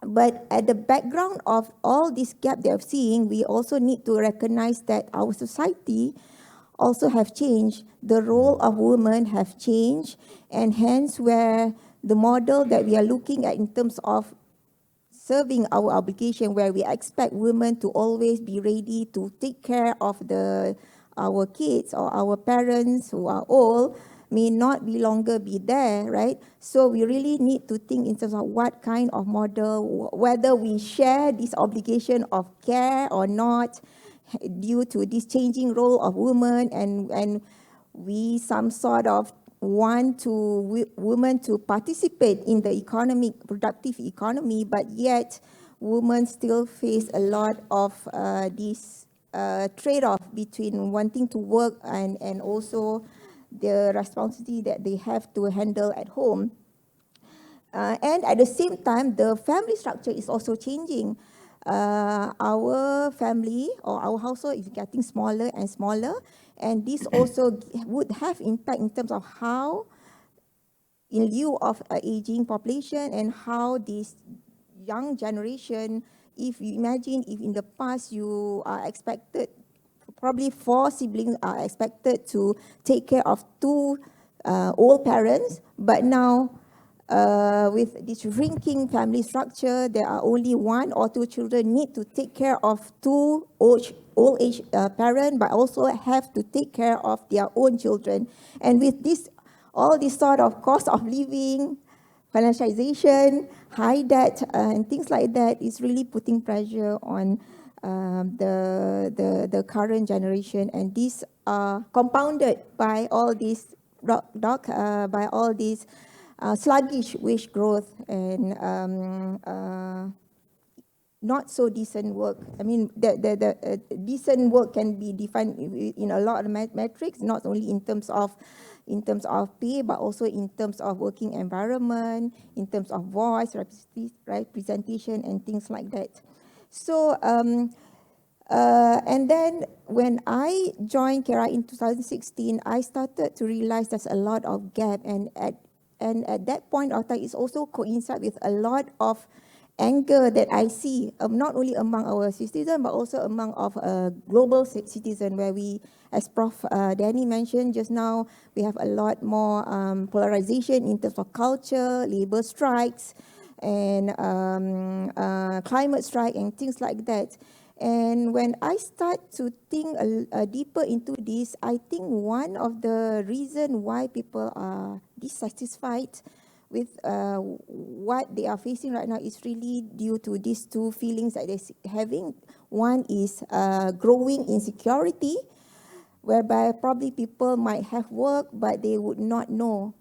But at the background of all this gap that we're seeing, we also need to recognize that our society also have changed. The role of women have changed, and hence where the model that we are looking at in terms of serving our obligation, where we expect women to always be ready to take care of our kids or our parents who are old, may not be longer be there, right? So we really need to think in terms of what kind of model, whether we share this obligation of care or not, due to this changing role of women, and we some sort of want to women to participate in the productive economy, but yet women still face a lot of this trade-off between wanting to work and also the responsibility that they have to handle at home. And at the same time, the family structure is also changing. Our family or our household is getting smaller and smaller, and this also would have impact in terms of how, in lieu of an aging population, and how this young generation, if you imagine if in the past you are expected, probably 4 siblings are expected to take care of 2 old parents, but now with this shrinking family structure, there are only 1 or 2 children need to take care of 2 old age parents, but also have to take care of their own children. And with this, all this sort of cost of living, financialization, high debt, and things like that is really putting pressure on the current generation, and these are compounded by all these sluggish wage growth and not so decent work. I mean, the decent work can be defined in a lot of metrics, not only in terms of pay, but also in terms of working environment, in terms of voice, representation, and things like that. So, and then when I joined KERA in 2016, I started to realize there's a lot of gap, and at that point of time, it's also coincide with a lot of anger that I see, not only among our citizens, but also among global citizens, where we, as Prof. Danny mentioned just now, we have a lot more polarization in terms of culture, labor strikes, and climate strike, and things like that. And when I start to think deeper into this, I think one of the reasons why people are dissatisfied with what they are facing right now is really due to these 2 feelings that they're having. One is growing insecurity, whereby probably people might have work, but they would not know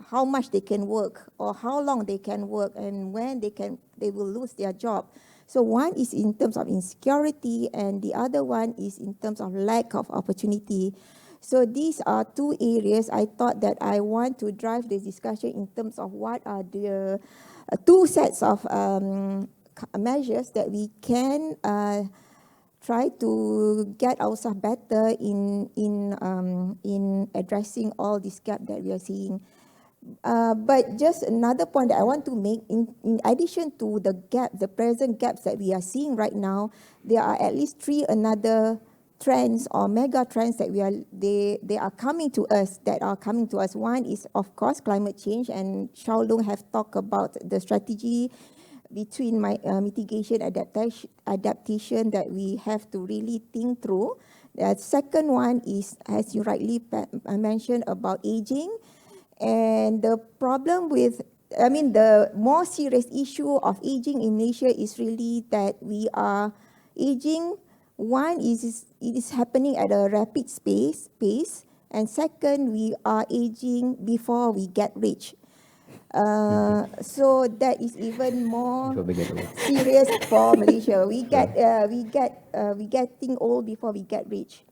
how much they can work, or how long they can work, and when they will lose their job. So one is in terms of insecurity, and the other one is in terms of lack of opportunity. So these are 2 areas I thought that I want to drive the discussion in terms of what are the 2 sets of measures that we can try to get ourselves better in addressing all this gap that we are seeing. But just another point that I want to make, in addition to the present gaps that we are seeing right now, there are at least 3 another trends or mega trends that they are coming to us. One is, of course, climate change, and Xiaolong have talked about the strategy between mitigation adaptation that we have to really think through. The second one is, as you rightly mentioned, about aging. And the problem with, the more serious issue of aging in Malaysia is really that we are aging. One is it is happening at a rapid pace, and second, we are aging before we get rich. So that is even more serious for Malaysia. We getting old before we get rich.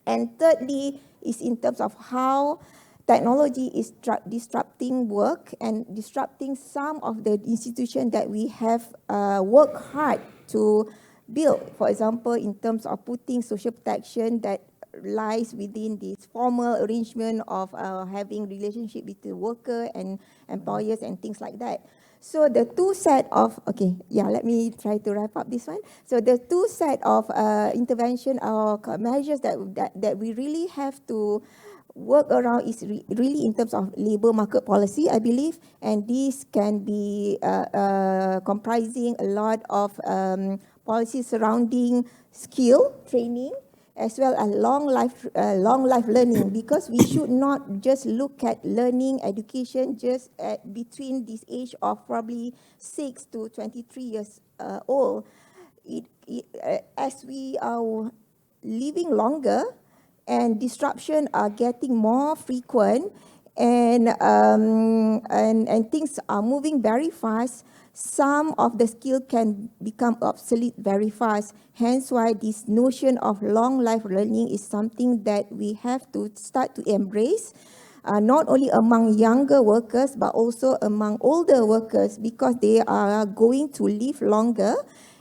And thirdly is in terms of how technology is disrupting work and disrupting some of the institutions that we have worked hard to build. For example, in terms of putting social protection that lies within this formal arrangement of having relationship between worker and employers and things like that. So the two set of, let me try to wrap up this one. So the two set of intervention or measures that we really have to work around is really in terms of labour market policy, I believe, and this can be comprising a lot of policies surrounding skill training, as well as long life learning, because we should not just look at learning education just between this age of probably 6 to 23 years old. As we are living longer and disruption are getting more frequent, and things are moving very fast, some of the skill can become obsolete very fast. Hence why this notion of long life learning is something that we have to start to embrace, not only among younger workers, but also among older workers, because they are going to live longer.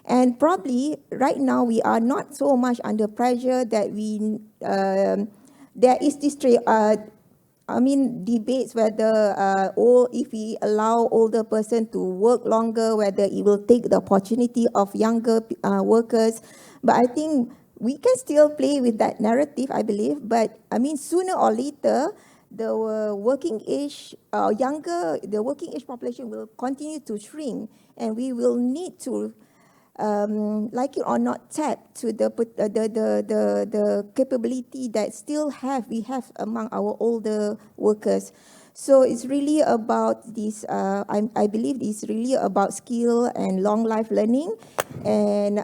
And probably right now we are not so much under pressure that there is this debates whether if we allow older person to work longer, whether it will take the opportunity of younger workers. But I think we can still play with that narrative, I believe. But sooner or later, the working age population will continue to shrink, and we will need to, like it or not, tap to the capability that we have among our older workers. So it's really about this. I believe it's really about skill and long life learning, and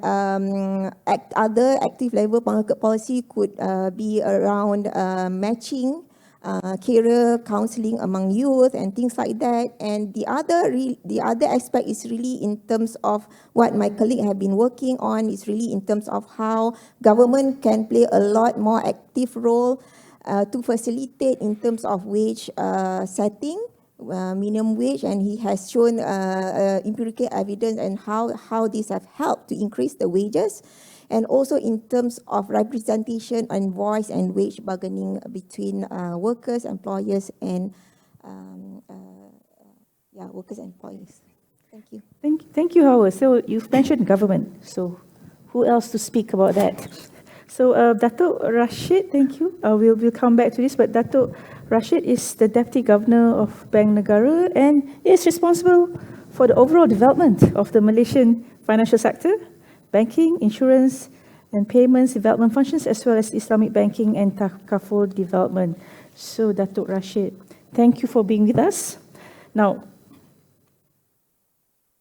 other active labour market policy could be around matching, career counselling among youth and things like that. And the other aspect is really in terms of what my colleague have been working on, is really in terms of how government can play a lot more active role to facilitate in terms of wage setting, minimum wage, and he has shown empirical evidence and how these have helped to increase the wages. And also in terms of representation and voice and wage bargaining between workers, employers, and workers and employers. Thank you. Thank you, Howard. So you've mentioned government. So who else to speak about that? So Datuk Rasheed, thank you. We'll come back to this, but Datuk Rasheed is the Deputy Governor of Bank Negara and is responsible for the overall development of the Malaysian financial sector, banking, insurance, and payments development functions, as well as Islamic banking and Ghaffour development. So, Datuk Rasheed, thank you for being with us. Now,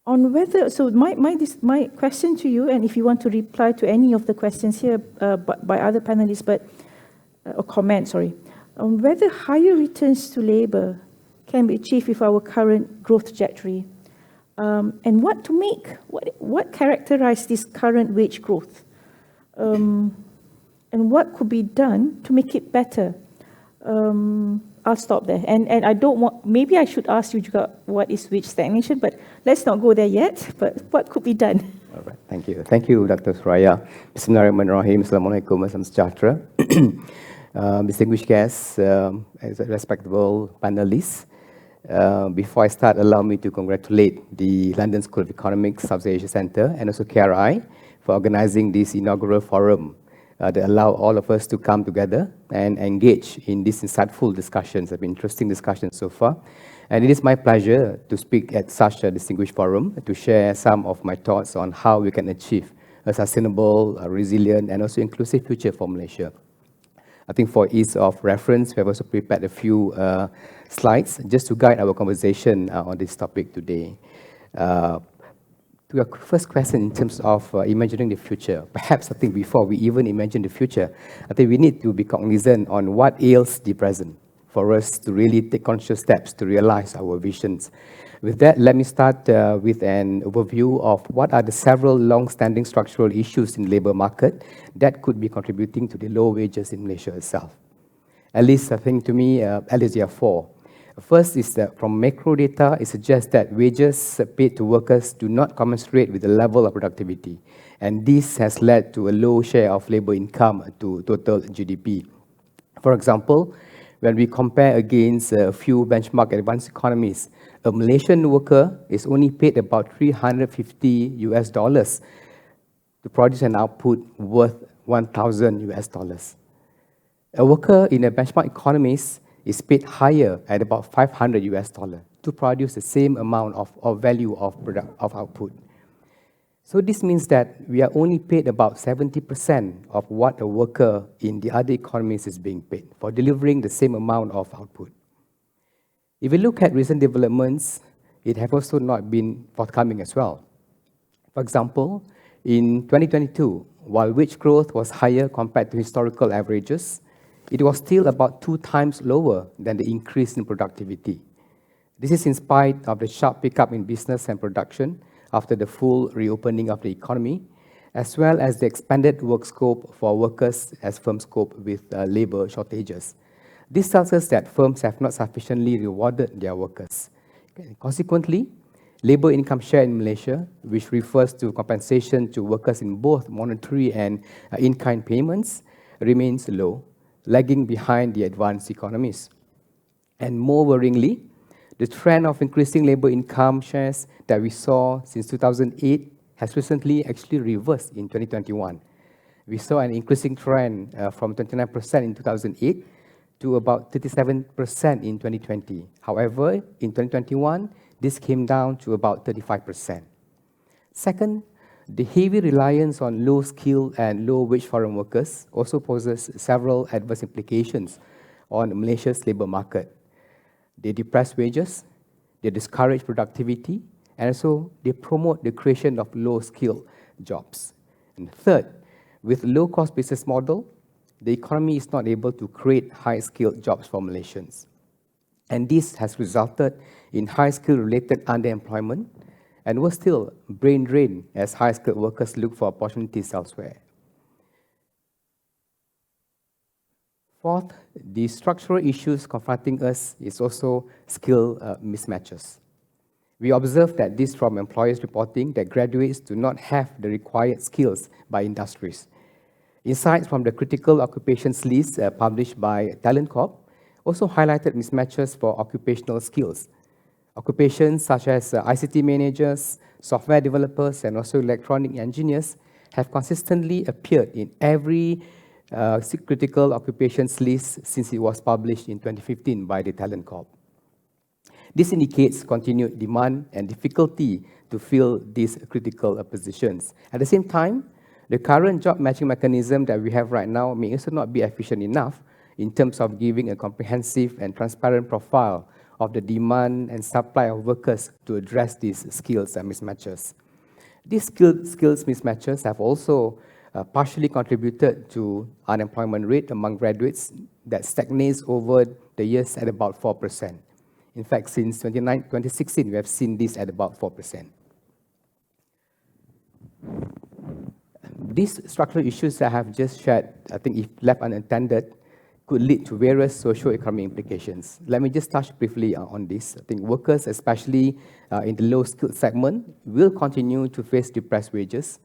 on whether, so my question to you, and if you want to reply to any of the questions here by other panelists, or comments, sorry, on whether higher returns to labour can be achieved with our current growth trajectory. And what to make, what characterize this current wage growth, and what could be done to make it better. I'll stop there. And I don't want, maybe I should ask you juga what is wage stagnation, but let's not go there yet. But what could be done? All right, thank you. Thank you, Dr. Suraya. Bismillahirrahmanirrahim. Assalamualaikum, Assalam sejahtera. Distinguished guests, as a respectable panelists, before I start, allow me to congratulate the London School of Economics South Asia Centre and also KRI for organising this inaugural forum that allow all of us to come together and engage in these insightful discussions. Have been interesting discussions so far. And it is my pleasure to speak at such a distinguished forum to share some of my thoughts on how we can achieve a sustainable, resilient, and also inclusive future for Malaysia. I think for ease of reference, we have also prepared a few slides just to guide our conversation on this topic today. To your first question in terms of imagining the future, perhaps I think before we even imagine the future, I think we need to be cognizant on what ails the present for us to really take conscious steps to realize our visions. With that, let me start with an overview of what are the several long-standing structural issues in the labour market that could be contributing to the low wages in Malaysia itself. At least, I think to me, at least there are four. First is that from macro data, it suggests that wages paid to workers do not commensurate with the level of productivity. And this has led to a low share of labour income to total GDP. For example, when we compare against a few benchmark advanced economies, A Malaysian worker is only paid about $350 to produce an output worth $1,000. A worker in a benchmark economies is paid higher at about $500 to produce the same amount of value of output. So this means that we are only paid about 70% of what a worker in the other economies is being paid for delivering the same amount of output. If we look at recent developments, it has also not been forthcoming as well. For example, in 2022, while wage growth was higher compared to historical averages, it was still about 2 times lower than the increase in productivity. This is in spite of the sharp pickup in business and production after the full reopening of the economy, as well as the expanded work scope for workers as firms cope with labor shortages. This tells us that firms have not sufficiently rewarded their workers. Consequently, labor income share in Malaysia, which refers to compensation to workers in both monetary and in-kind payments, remains low, lagging behind the advanced economies. And more worryingly, the trend of increasing labor income shares that we saw since 2008 has recently actually reversed in 2021. We saw an increasing trend from 29% in 2008 to about 37% in 2020. However, in 2021, this came down to about 35%. Second, the heavy reliance on low-skilled and low-wage foreign workers also poses several adverse implications on Malaysia's labor market. They depress wages, they discourage productivity, and also they promote the creation of low-skilled jobs. And third, with low-cost business model, the economy is not able to create high-skilled jobs for Malaysians. And this has resulted in high-skill related underemployment and was still brain drain as high-skilled workers look for opportunities elsewhere. Fourth, the structural issues confronting us is also skill mismatches. We observe that this from employers reporting that graduates do not have the required skills by industries. Insights from the critical occupations list published by Talent Corp also highlighted mismatches for occupational skills. Occupations such as ICT managers, software developers, and also electronic engineers have consistently appeared in every critical occupations list since it was published in 2015 by the Talent Corp. This indicates continued demand and difficulty to fill these critical positions. At the same time, the current job matching mechanism that we have right now may also not be efficient enough in terms of giving a comprehensive and transparent profile of the demand and supply of workers to address these skills and mismatches. These skills mismatches have also partially contributed to unemployment rate among graduates that stagnates over the years at about 4%. In fact, since 2016, we have seen this at about 4%. These structural issues that I have just shared, I think if left unattended, could lead to various socio-economic implications. Let me just touch briefly on this. I think workers, especially in the low-skilled segment, will continue to face depressed wages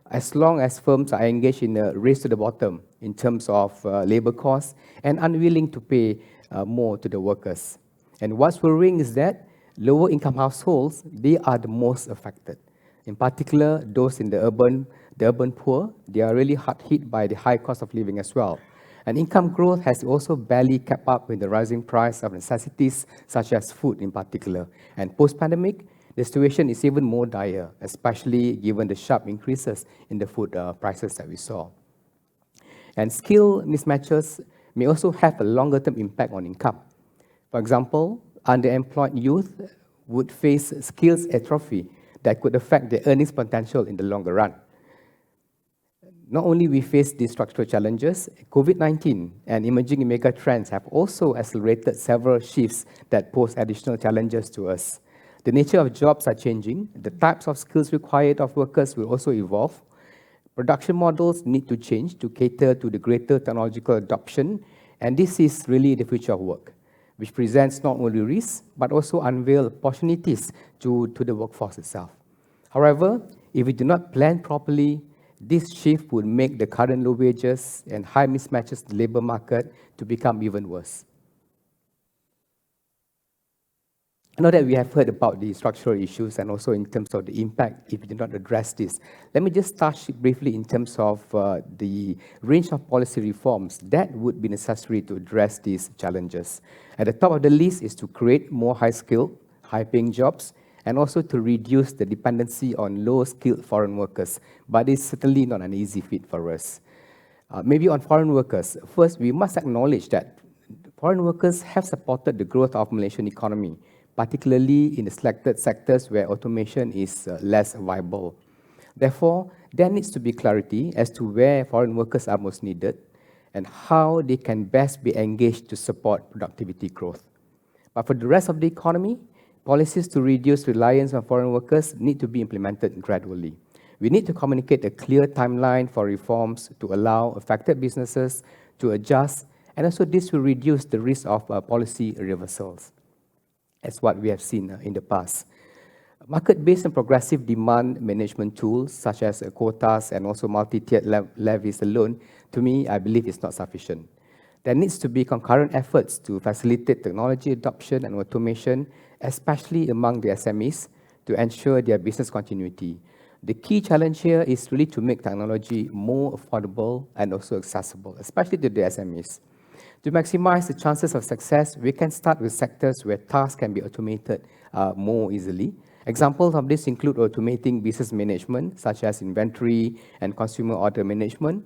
as long as firms are engaged in a race to the bottom in terms of labor costs and unwilling to pay more to the workers. And what's worrying is that lower-income households, they are the most affected. In particular, those in the urban poor, they are really hard hit by the high cost of living as well. And income growth has also barely kept up with the rising price of necessities, such as food in particular. And post-pandemic, the situation is even more dire, especially given the sharp increases in the food prices that we saw. And skill mismatches may also have a longer-term impact on income. For example, underemployed youth would face skills atrophy that could affect their earnings potential in the longer run. Not only we face these structural challenges, COVID-19 and emerging mega trends have also accelerated several shifts that pose additional challenges to us. The nature of jobs are changing, the types of skills required of workers will also evolve. Production models need to change to cater to the greater technological adoption, and this is really the future of work, which presents not only risks, but also unveil opportunities to the workforce itself. However, if we do not plan properly, this shift would make the current low wages and high mismatches in the labor market to become even worse. I know that we have heard about the structural issues and also in terms of the impact if we do not address this. Let me just touch briefly in terms of the range of policy reforms that would be necessary to address these challenges. At the top of the list is to create more high-skilled, high-paying jobs, and also to reduce the dependency on low-skilled foreign workers. But it's certainly not an easy feat for us. Maybe on foreign workers, first we must acknowledge that foreign workers have supported the growth of Malaysian economy, particularly in the selected sectors where automation is less viable. Therefore, there needs to be clarity as to where foreign workers are most needed and how they can best be engaged to support productivity growth. But for the rest of the economy, policies to reduce reliance on foreign workers need to be implemented gradually. We need to communicate a clear timeline for reforms to allow affected businesses to adjust, and also this will reduce the risk of policy reversals, as what we have seen in the past. Market-based and progressive demand management tools, such as quotas and also multi-tiered levies alone, to me, I believe is not sufficient. There needs to be concurrent efforts to facilitate technology adoption and automation, especially among the SMEs, to ensure their business continuity. The key challenge here is really to make technology more affordable and also accessible, especially to the SMEs. To maximize the chances of success, we can start with sectors where tasks can be automated more easily. Examples of this include automating business management, such as inventory and consumer order management,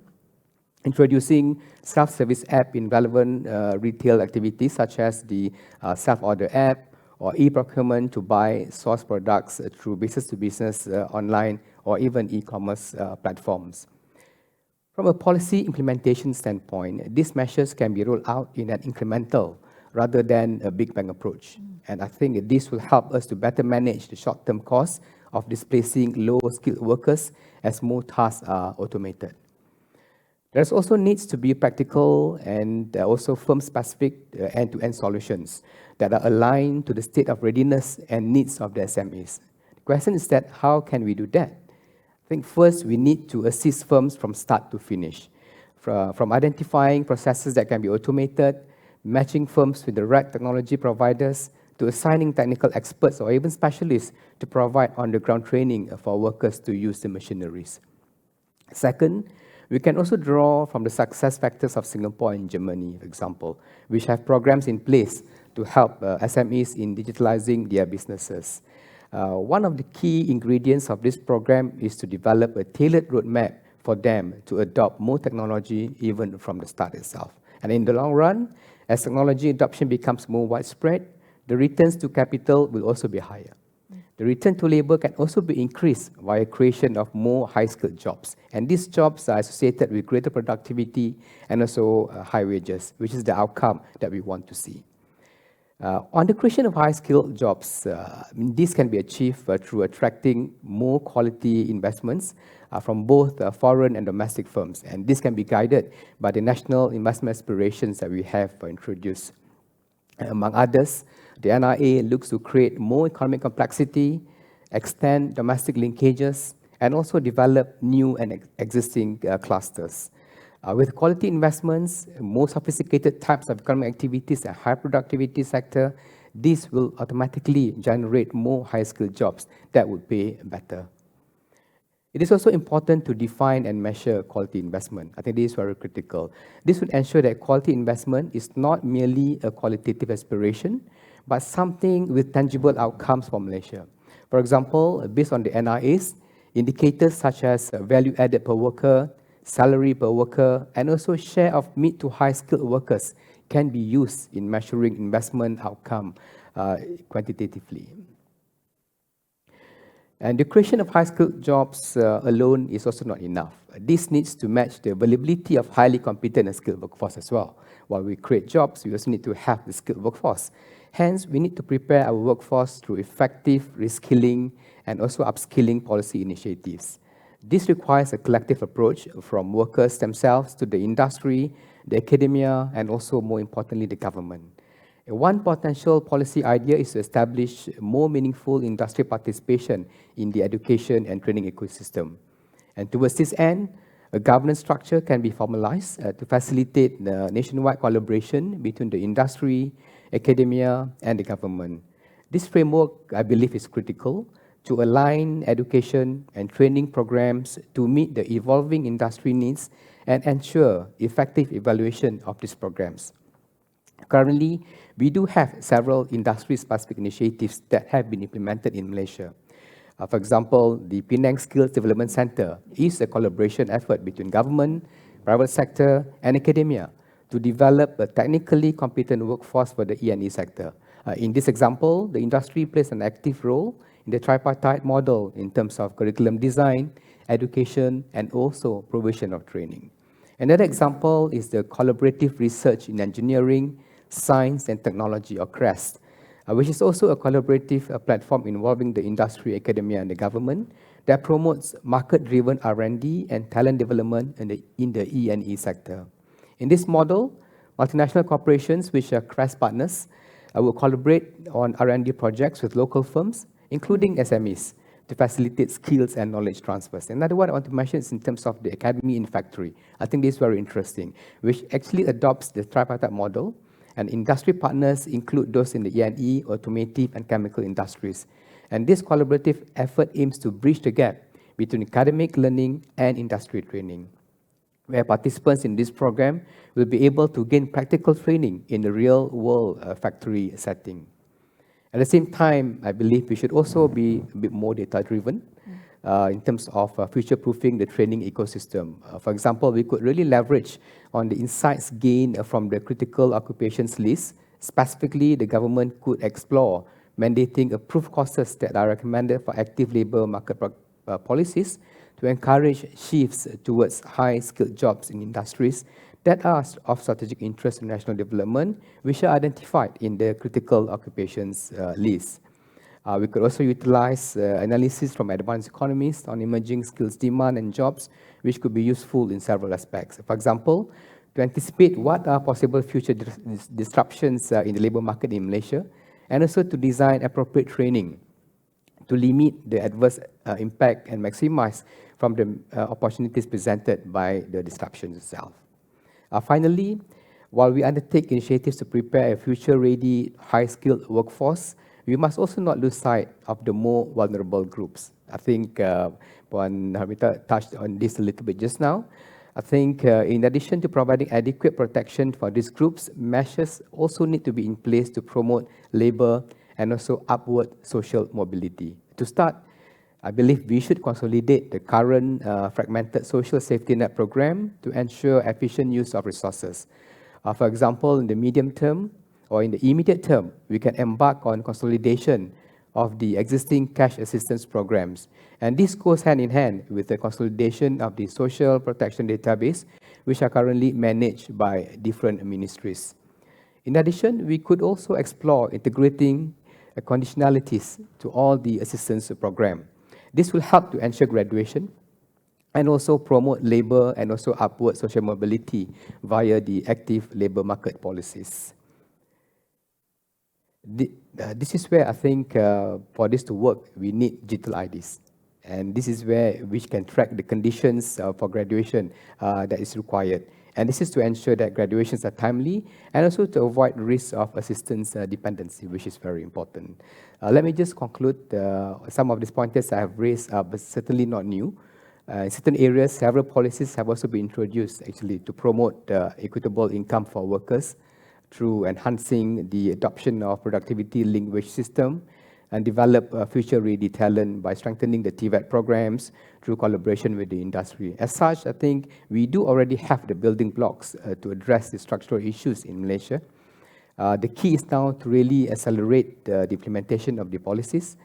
introducing self-service app in relevant retail activities, such as the self-order app, or e-procurement to buy source products through business-to-business online or even e-commerce platforms. From a policy implementation standpoint, these measures can be rolled out in an incremental rather than a big bang approach. And I think this will help us to better manage the short-term costs of displacing low-skilled workers as more tasks are automated. There also needs to be practical and also firm-specific end-to-end solutions that are aligned to the state of readiness and needs of the SMEs. The question is that how can we do that? I think first we need to assist firms from start to finish, from identifying processes that can be automated, matching firms with the right technology providers, to assigning technical experts or even specialists to provide on-the-ground training for workers to use the machineries. Second, we can also draw from the success factors of Singapore and Germany, for example, which have programs in place to help SMEs in digitalizing their businesses. One of the key ingredients of this program is to develop a tailored roadmap for them to adopt more technology even from the start itself. And in the long run, as technology adoption becomes more widespread, the returns to capital will also be higher. The return to labor can also be increased via creation of more high-skilled jobs. And these jobs are associated with greater productivity and also high wages, which is the outcome that we want to see. On the creation of high-skilled jobs, this can be achieved through attracting more quality investments from both foreign and domestic firms. And this can be guided by the national investment aspirations that we have introduced. Among others, the NIA looks to create more economic complexity, extend domestic linkages, and also develop new and existing clusters. With quality investments, more sophisticated types of economic activities and high productivity sector, this will automatically generate more high-skilled jobs that would pay better. It is also important to define and measure quality investment. I think this is very critical. This would ensure that quality investment is not merely a qualitative aspiration, but something with tangible outcomes for Malaysia. For example, based on the NIAs, indicators such as value added per worker, salary per worker, and also share of mid to high skilled workers can be used in measuring investment outcome quantitatively. And the creation of high-skilled jobs alone is also not enough. This needs to match the availability of highly competent and skilled workforce as well. While we create jobs, we also need to have the skilled workforce. Hence, we need to prepare our workforce through effective reskilling and also upskilling policy initiatives. This requires a collective approach from workers themselves to the industry, the academia, and also, more importantly, the government. One potential policy idea is to establish more meaningful industry participation in the education and training ecosystem. And towards this end, a governance structure can be formalized to facilitate the nationwide collaboration between the industry, academia, and the government. This framework, I believe, is critical to align education and training programs to meet the evolving industry needs and ensure effective evaluation of these programs. Currently, we do have several industry-specific initiatives that have been implemented in Malaysia. For example, the Penang Skills Development Center is a collaboration effort between government, private sector, and academia to develop a technically competent workforce for the E&E sector. In this example, the industry plays an active role in the tripartite model in terms of curriculum design, education, and also provision of training. Another example is the Collaborative Research in Engineering, Science and Technology, or CREST, which is also a collaborative platform involving the industry, academia, and the government that promotes market-driven R&D and talent development in the E&E sector. In this model, multinational corporations, which are CREST partners, will collaborate on R&D projects with local firms, including SMEs, to facilitate skills and knowledge transfers. Another one I want to mention is in terms of the Academy in Factory. I think this is very interesting, which actually adopts the tripartite model, and industry partners include those in the E&E, automotive, and chemical industries. And this collaborative effort aims to bridge the gap between academic learning and industry training, where participants in this program will be able to gain practical training in the real-world factory setting. At the same time, I believe we should also be a bit more data-driven in terms of future-proofing the training ecosystem. For example, we could really leverage on the insights gained from the critical occupations list. Specifically, the government could explore mandating approved courses that are recommended for active labor market policies to encourage shifts towards high-skilled jobs in industries that are of strategic interest in national development, which are identified in the critical occupations list. We could also utilize analysis from advanced economists on emerging skills demand and jobs, which could be useful in several aspects. For example, to anticipate what are possible future disruptions in the labor market in Malaysia, and also to design appropriate training to limit the adverse impact and maximize from the opportunities presented by the disruptions itself. Finally, while we undertake initiatives to prepare a future-ready, high-skilled workforce, we must also not lose sight of the more vulnerable groups. I think Puan Hamid touched on this a little bit just now. I think in addition to providing adequate protection for these groups, measures also need to be in place to promote labor and also upward social mobility. To start, I believe we should consolidate the current fragmented social safety net program to ensure efficient use of resources. For example, in the medium term or in the immediate term, we can embark on consolidation of the existing cash assistance programs. And this goes hand in hand with the consolidation of the social protection database, which are currently managed by different ministries. In addition, we could also explore integrating conditionalities to all the assistance program. This will help to ensure graduation and also promote labor and also upward social mobility via the active labor market policies. This is where I think for this to work, we need digital IDs. And this is where we can track the conditions for graduation that is required. And this is to ensure that graduations are timely and also to avoid risk of assistance dependency, which is very important. Let me just conclude some of these pointers I have raised, but certainly not new. In certain areas, several policies have also been introduced actually to promote equitable income for workers through enhancing the adoption of productivity-linked wage system and develop future-ready talent by strengthening the TVET programs through collaboration with the industry. As such, I think we do already have the building blocks to address the structural issues in Malaysia. The key is now to really accelerate the implementation of the policies,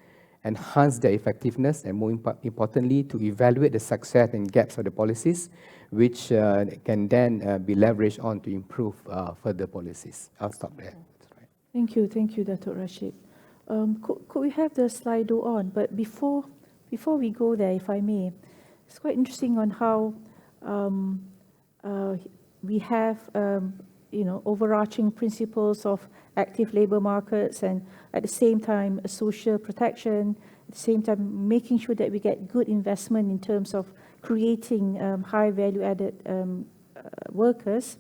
enhance their effectiveness, and more importantly, to evaluate the success and gaps of the policies, which can then be leveraged on to improve further policies. I'll stop there. Thank you, Datuk Rasheed. Could we have the Slido on? But before we go there, if I may, it's quite interesting on how we have overarching principles of active labor markets and at the same time social protection, at the same time making sure that we get good investment in terms of creating high value-added workers.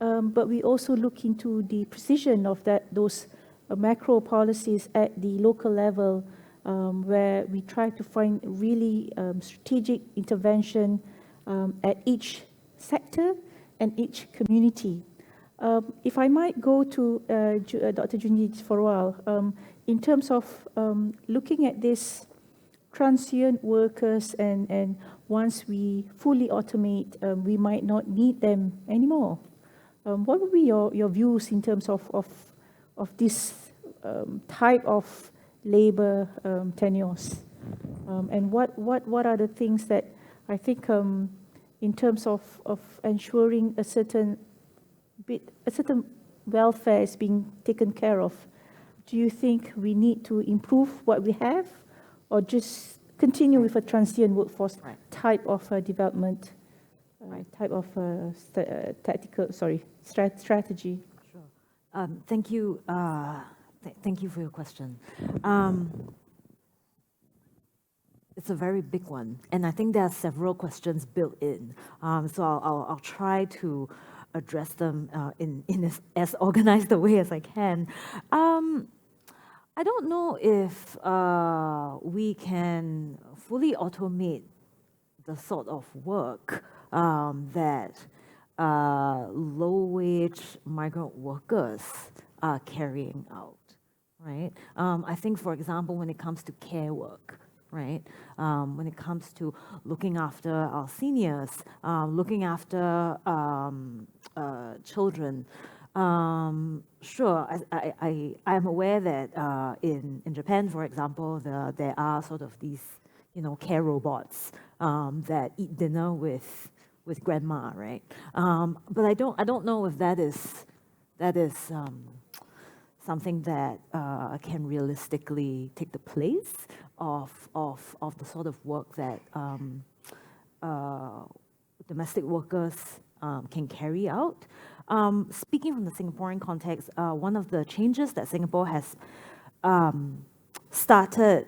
But we also look into the precision of those macro policies at the local level, where we try to find really strategic intervention at each sector and each community. If I might go to Dr. Junjia for a while, in terms of looking at this transient workers, and once we fully automate, we might not need them anymore. What would be your views in terms of this type of labor tenures? And what are the things that I think in terms of ensuring a certain welfare is being taken care of? Do you think we need to improve what we have, or just continue with a transient workforce type of development, type of strategy? Sure. Thank you. Thank you for your question. It's a very big one, and I think there are several questions built in. So I'll try to address them in as organized a way as I can. I don't know if we can fully automate the sort of work that low-wage migrant workers are carrying out, right? I think, for example, when it comes to care work, right? When it comes to looking after our seniors, looking after children. Sure, I am aware that in Japan, for example, there are sort of these, care robots that eat dinner with grandma, right? But I don't know if that is something that can realistically take the place of the sort of work that domestic workers can carry out. Speaking from the Singaporean context, one of the changes that Singapore has started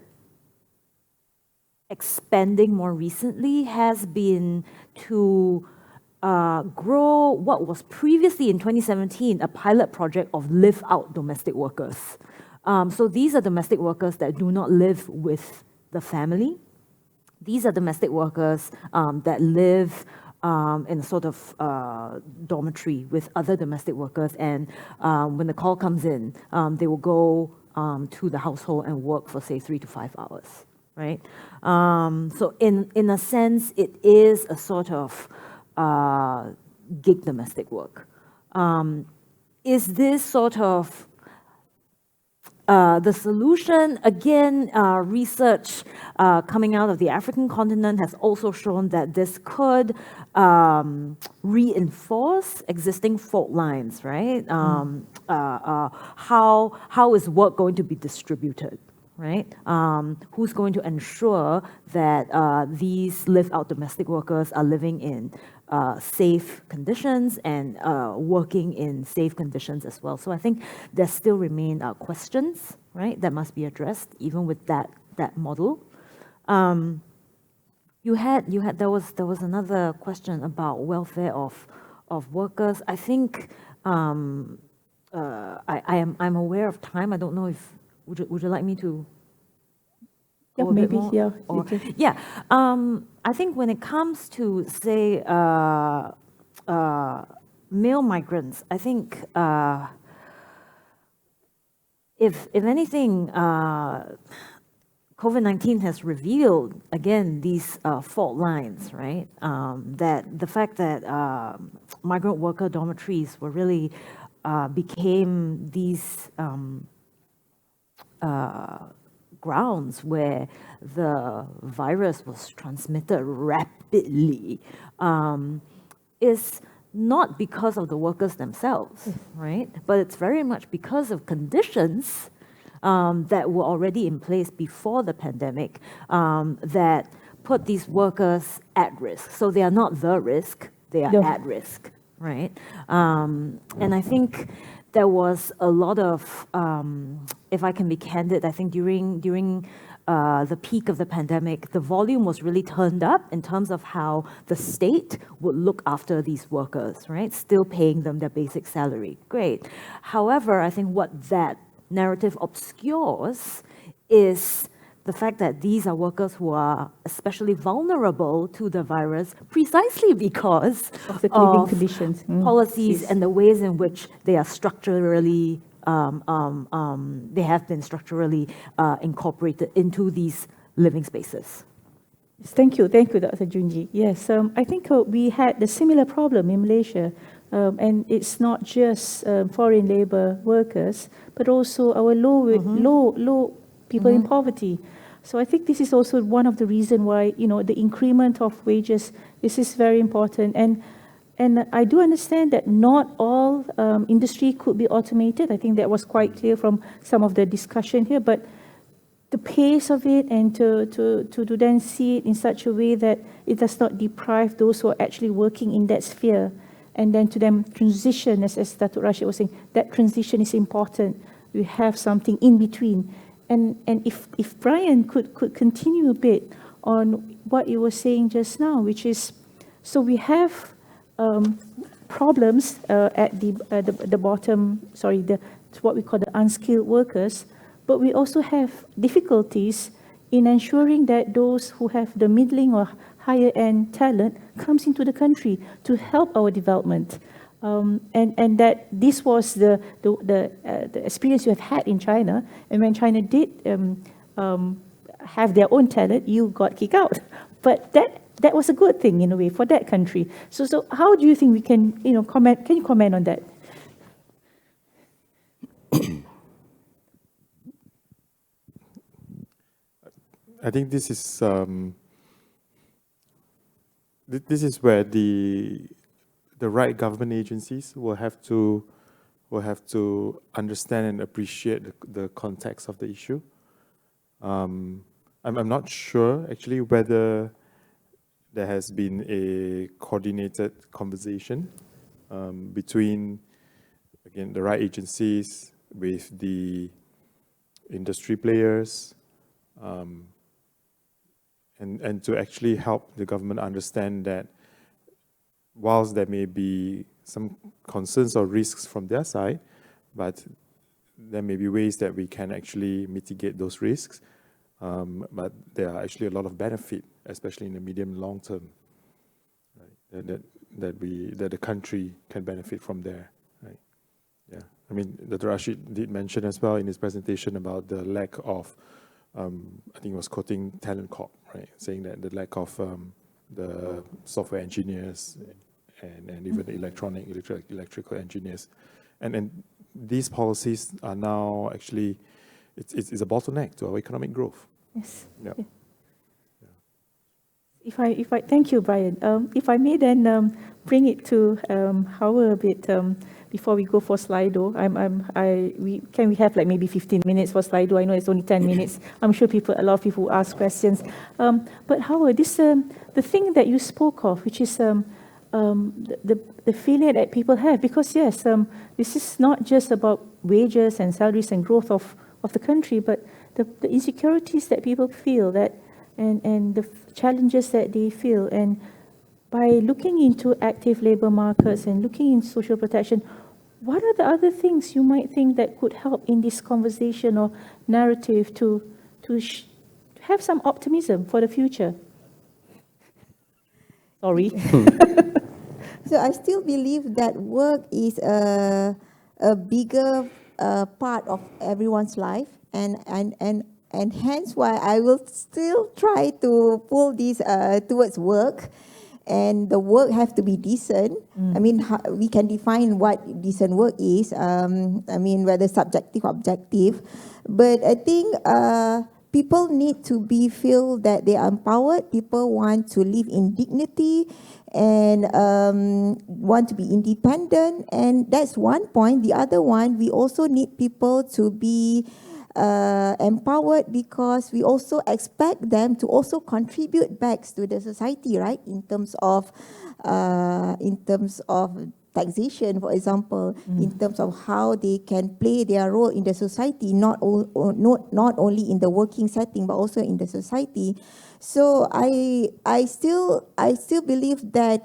expanding more recently has been to grow what was previously in 2017 a pilot project of live-out domestic workers. So these are domestic workers that do not live with the family. These are domestic workers that live in a sort of dormitory with other domestic workers, and when the call comes in, they will go to the household and work for, say, 3 to 5 hours, right? So in a sense, it is a sort of gig domestic work. Is this sort of the solution? Again, research coming out of the African continent has also shown that this could reinforce existing fault lines, right? How is work going to be distributed, right? Who's going to ensure that these live-out domestic workers are living in safe conditions and working in safe conditions as well? So I think there still remain questions, right, that must be addressed even with that model. There was another question about welfare of workers. I think I'm aware of time. I don't know if would you like me to? Yeah, maybe, yeah. Or, yeah, I think when it comes to, say, male migrants, I think if anything, COVID-19 has revealed, again, these fault lines, right? That the fact that migrant worker dormitories were really became these grounds where the virus was transmitted rapidly is not because of the workers themselves, right? But it's very much because of conditions that were already in place before the pandemic that put these workers at risk. So they are not the risk, they are at risk, right? And I think there was a lot of, if I can be candid, I think during the peak of the pandemic, the volume was really turned up in terms of how the state would look after these workers, right? Still paying them their basic salary. Great. However, I think what that narrative obscures is the fact that these are workers who are especially vulnerable to the virus precisely because Of the living conditions. policies Yes. and the ways in which they are structurally, they have been structurally incorporated into these living spaces. Thank you, Dr. Junji. Yes, I think we had the similar problem in Malaysia, and it's not just foreign labor workers, but also our low people in poverty. So I think this is also one of the reasons why the increment of wages. This is very important, and I do understand that not all industry could be automated. I think that was quite clear from some of the discussion here, but the pace of it and to then see it in such a way that it does not deprive those who are actually working in that sphere, and then to them transition, as Datuk Rasheed was saying, that transition is important. We have something in between. And if Bryan could continue a bit on what you were saying just now, which is, so we have problems at the bottom, what we call the unskilled workers, but we also have difficulties in ensuring that those who have the middling or higher end talent comes into the country to help our development. And that this was the experience you have had in China, and when China did have their own talent, you got kicked out. But that was a good thing in a way for that country. So how do you think we can comment? Can you comment on that? I think this is where the right government agencies will have to understand and appreciate the context of the issue. I'm not sure actually whether there has been a coordinated conversation between, again, the right agencies with the industry players, and to actually help the government understand that whilst there may be some concerns or risks from their side, but there may be ways that we can actually mitigate those risks. But there are actually a lot of benefit, especially in the medium and long term, right? That the country can benefit from there, right? Yeah, I mean, Dr. Rasheed did mention as well in his presentation about the lack of, I think he was quoting Talent Corp, right? Saying that the lack of the software engineers and even the electrical engineers, and these policies are now actually it's a bottleneck to our economic growth. Yes. Yeah. Yeah. If I thank you, Bryan. If I may then bring it to Howard a bit before we go for Slido. Can we have like maybe 15 minutes for Slido? I know it's only 10 minutes. I'm sure a lot of people will ask questions. But Howard, this the thing that you spoke of, which is the feeling that people have, because yes, this is not just about wages and salaries and growth of the country, but the insecurities that people feel, that and the challenges that they feel. And by looking into active labor markets and looking in social protection, what are the other things you might think that could help in this conversation or narrative to have some optimism for the future? Sorry. So I still believe that work is a bigger part of everyone's life, and hence why I will still try to pull this towards work, and the work have to be decent. I mean, we can define what decent work is. I mean, whether subjective, objective, but I think people need to feel that they are empowered. People want to live in dignity and want to be independent, and that's one point. The other one, we also need people to be empowered, because we also expect them to also contribute back to the society, right? In terms of taxation, for example, in terms of how they can play their role in the society, not only in the working setting but also in the society. So I still believe that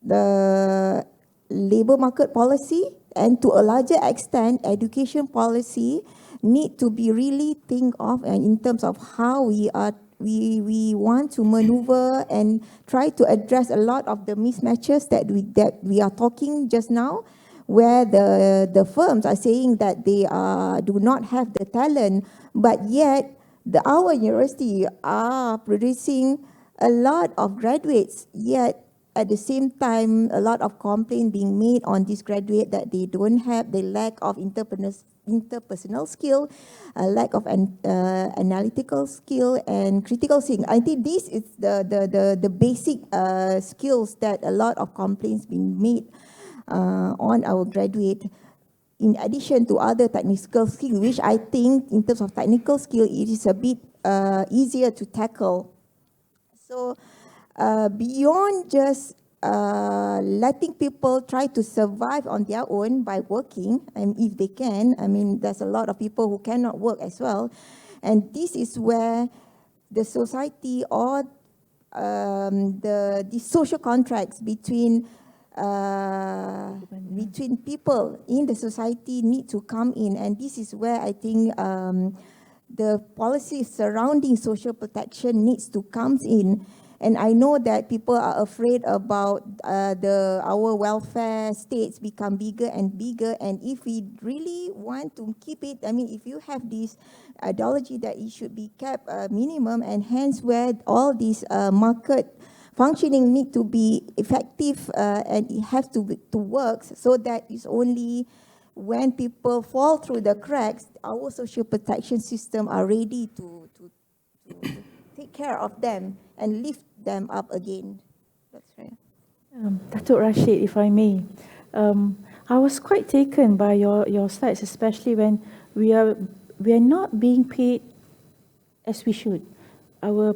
the labor market policy, and to a larger extent, education policy need to be really think of and in terms of how we want to maneuver and try to address a lot of the mismatches that we are talking just now, where the firms are saying that they do not have the talent, but yet our university are producing a lot of graduates, yet at the same time, a lot of complaint being made on this graduate that they don't have, the lack of interpersonal skill, a lack of analytical skill and critical thinking. I think this is the basic skills that a lot of complaints being made on our graduate. In addition to other technical skills, which I think in terms of technical skill, it is a bit easier to tackle. So beyond just letting people try to survive on their own by working, and if they can, I mean, there's a lot of people who cannot work as well. And this is where the society or the social contracts between people in the society need to come in. And this is where I think the policies surrounding social protection needs to come in. And I know that people are afraid about our welfare states become bigger and bigger. And if we really want to keep it, I mean, if you have this ideology that it should be kept minimum, and hence where all these market functioning need to be effective and it has to work, so that it's only when people fall through the cracks, our social protection system are ready to take care of them and lift them up again. That's right. Datuk Rasheed, if I may, I was quite taken by your slides, especially when we are not being paid as we should. Our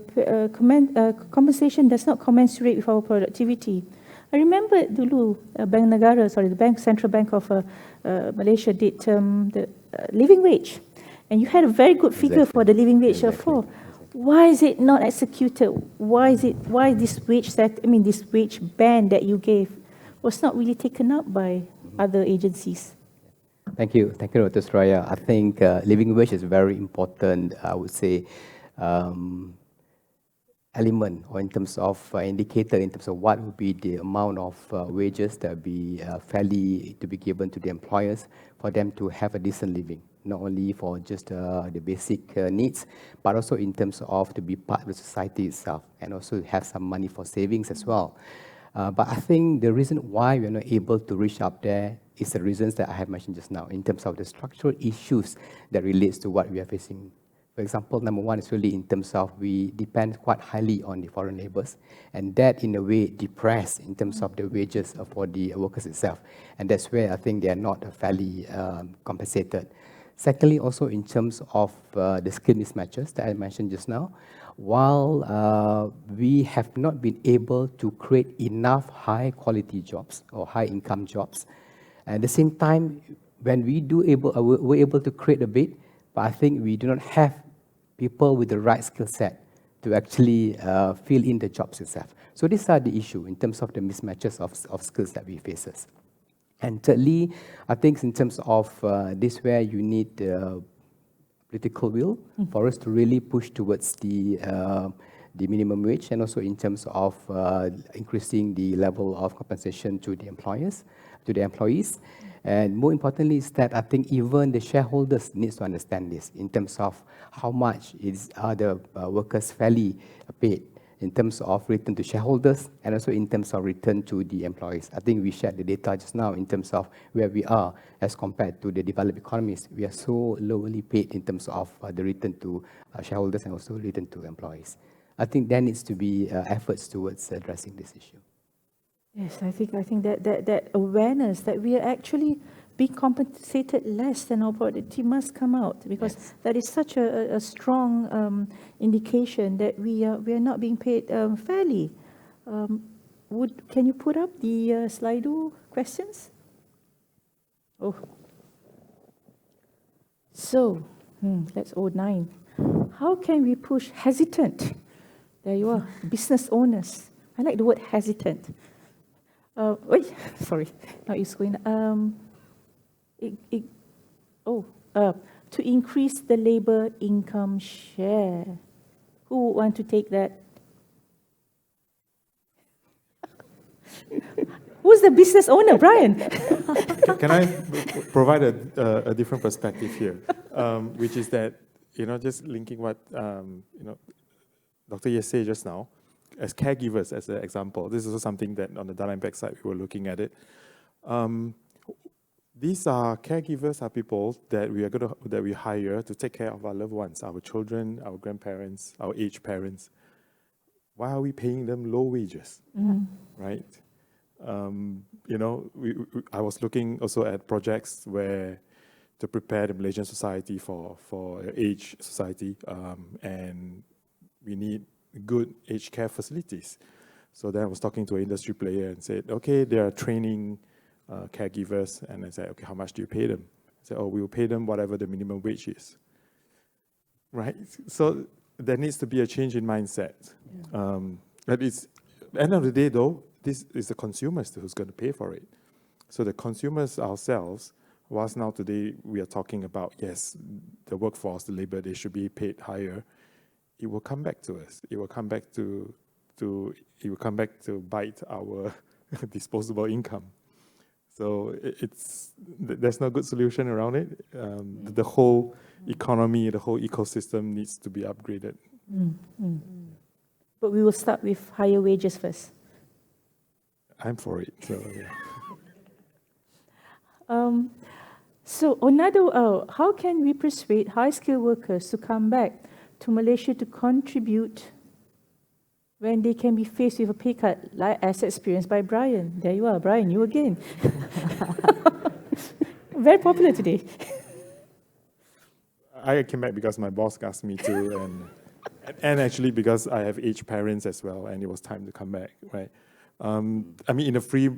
compensation does not commensurate with our productivity. I remember dulu Bank Negara, the Central Bank of Malaysia did the living wage, and you had a very good figure for the living wage. Therefore, why is it not executed? Why this wage band that you gave was not really taken up by other agencies? Thank you, Dr. Suraya. I think living wage is very important, I would say, element, or in terms of indicator, in terms of what would be the amount of wages that would be fairly to be given to the employers for them to have a decent living, not only for just the basic needs, but also in terms of to be part of the society itself, and also have some money for savings as well. But I think the reason why we're not able to reach up there is the reasons that I have mentioned just now, in terms of the structural issues that relates to what we are facing. For example, number one is really in terms of we depend quite highly on the foreign labours, and that in a way depressed in terms of the wages for the workers itself. And that's where I think they are not fairly compensated. Secondly, also in terms of the skill mismatches that I mentioned just now, while we have not been able to create enough high quality jobs or high income jobs, at the same time, when we're able to create a bit, but I think we do not have people with the right skill set to actually fill in the jobs itself. So these are the issue in terms of the mismatches of skills that we face. And thirdly, I think in terms of this where you need political will for us to really push towards the minimum wage, and also in terms of increasing the level of compensation to the employers, to the employees. And more importantly is that I think even the shareholders need to understand this in terms of how much are the workers fairly paid in terms of return to shareholders, and also in terms of return to the employees. I think we shared the data just now in terms of where we are as compared to the developed economies. We are so lowly paid in terms of the return to shareholders and also return to employees. I think there needs to be efforts towards addressing this issue. Yes, I think that awareness that we are actually being compensated less than our productivity must come out, because yes, that is such a strong indication that we are not being paid fairly. Can you put up the Slido questions? Oh, so that's 09. How can we push hesitant? There you are, business owners. I like the word hesitant. Sorry, now it's going. To increase the labor income share. Who would want to take that? Who's the business owner, Bryan? Can I provide a different perspective here, which is that, just linking what, Dr. Yes said just now, as caregivers, as an example, this is also something that on the data impact side, we were looking at it. These are caregivers, are people that we hire to take care of our loved ones, our children, our grandparents, our aged parents. Why are we paying them low wages, right? I was looking also at projects where to prepare the Malaysian society for aged society, and we need good aged care facilities. So then I was talking to an industry player and said, okay, they are training caregivers, and I said, okay, how much do you pay them? I said, oh, we will pay them whatever the minimum wage is, right? So there needs to be a change in mindset. But it's, at the end of the day though, this is the consumers who's going to pay for it. So the consumers ourselves, whilst now today we are talking about, yes, the workforce, the labor, they should be paid higher, it will come back to us. It will come back to bite our disposable income. So there's no good solution around it. The whole economy, the whole ecosystem needs to be upgraded. But we will start with higher wages first. I'm for it. So, yeah. How can we persuade high-skilled workers to come back to Malaysia to contribute when they can be faced with a pay cut, like as experienced by Bryan? There you are, Bryan, you again. Very popular today. I came back because my boss asked me to, and actually because I have aged parents as well, and it was time to come back, right? I mean, in a free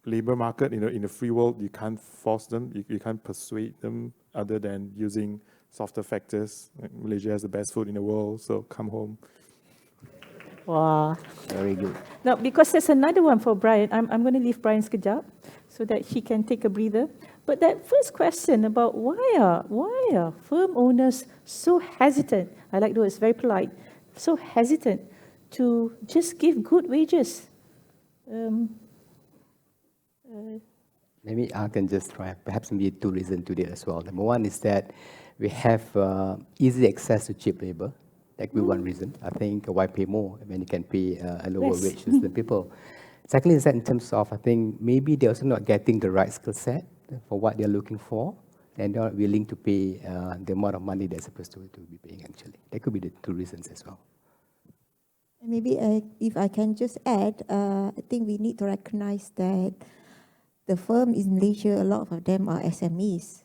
labor market, in the free world, you can't force them, you can't persuade them other than using softer factors. Malaysia has the best food in the world, so come home. Wow. Very good. Now, because there's another one for Bryan, I'm going to leave Bryan sekejap so that he can take a breather. But that first question about why are firm owners so hesitant, I like the word, it's very polite, so hesitant to just give good wages? Maybe I can just try, perhaps maybe two reasons to that as well. Number one is that we have easy access to cheap labor. That could be one reason. I think why pay more when you can pay a lower wage to the people. Secondly is that in terms of, I think maybe they're also not getting the right skill set for what they're looking for, and they're not willing to pay the amount of money they're supposed to be paying actually. That could be the two reasons as well. Maybe if I can just add, I think we need to recognize that the firm in Malaysia, a lot of them are SMEs.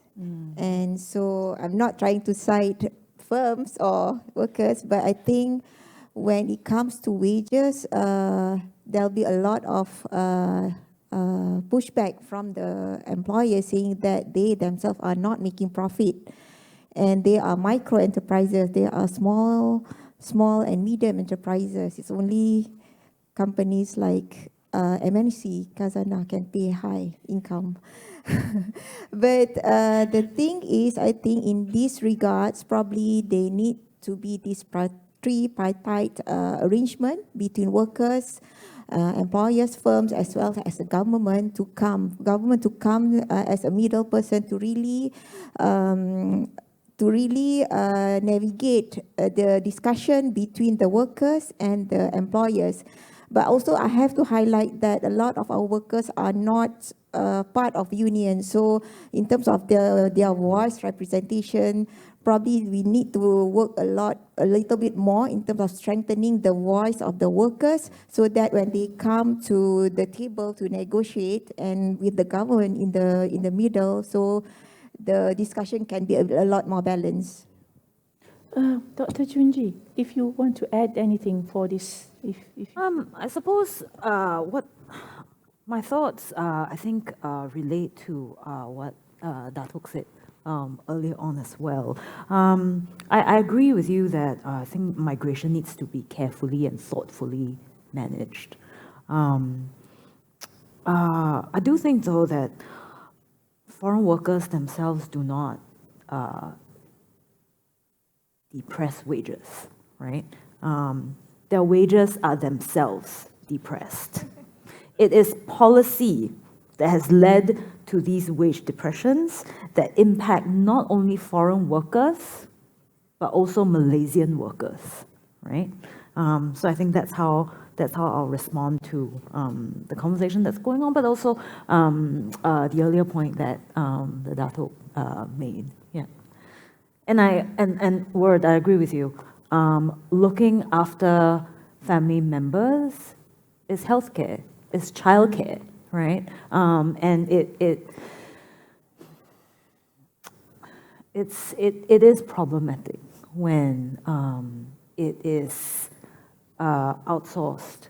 And so I'm not trying to cite firms or workers, but I think when it comes to wages, there'll be a lot of pushback from the employers saying that they themselves are not making profit. And they are micro enterprises, they are small and medium enterprises. It's only companies like MNC, Khazanah can pay high income. But the thing is, I think in these regards, probably they need to be this tripartite arrangement between workers, employers, firms, as well as the government to come as a middle person to really navigate the discussion between the workers and the employers. But also I have to highlight that a lot of our workers are not part of union. So in terms of their voice representation, probably we need to work a little bit more in terms of strengthening the voice of the workers so that when they come to the table to negotiate and with the government in the middle, so the discussion can be a lot more balanced. Dr. Junjia, if you want to add anything for this, I suppose what my thoughts, I think, relate to what Datuk said earlier on as well. I agree with you that I think migration needs to be carefully and thoughtfully managed. I do think, though, that foreign workers themselves do not depress wages, right? Their wages are themselves depressed. It is policy that has led to these wage depressions that impact not only foreign workers, but also Malaysian workers, right? So I think that's how I'll respond to the conversation that's going on, but also the earlier point that the Datuk made. Yeah, and Word, I agree with you. Looking after family members is healthcare, is childcare, right? And it is problematic when it is outsourced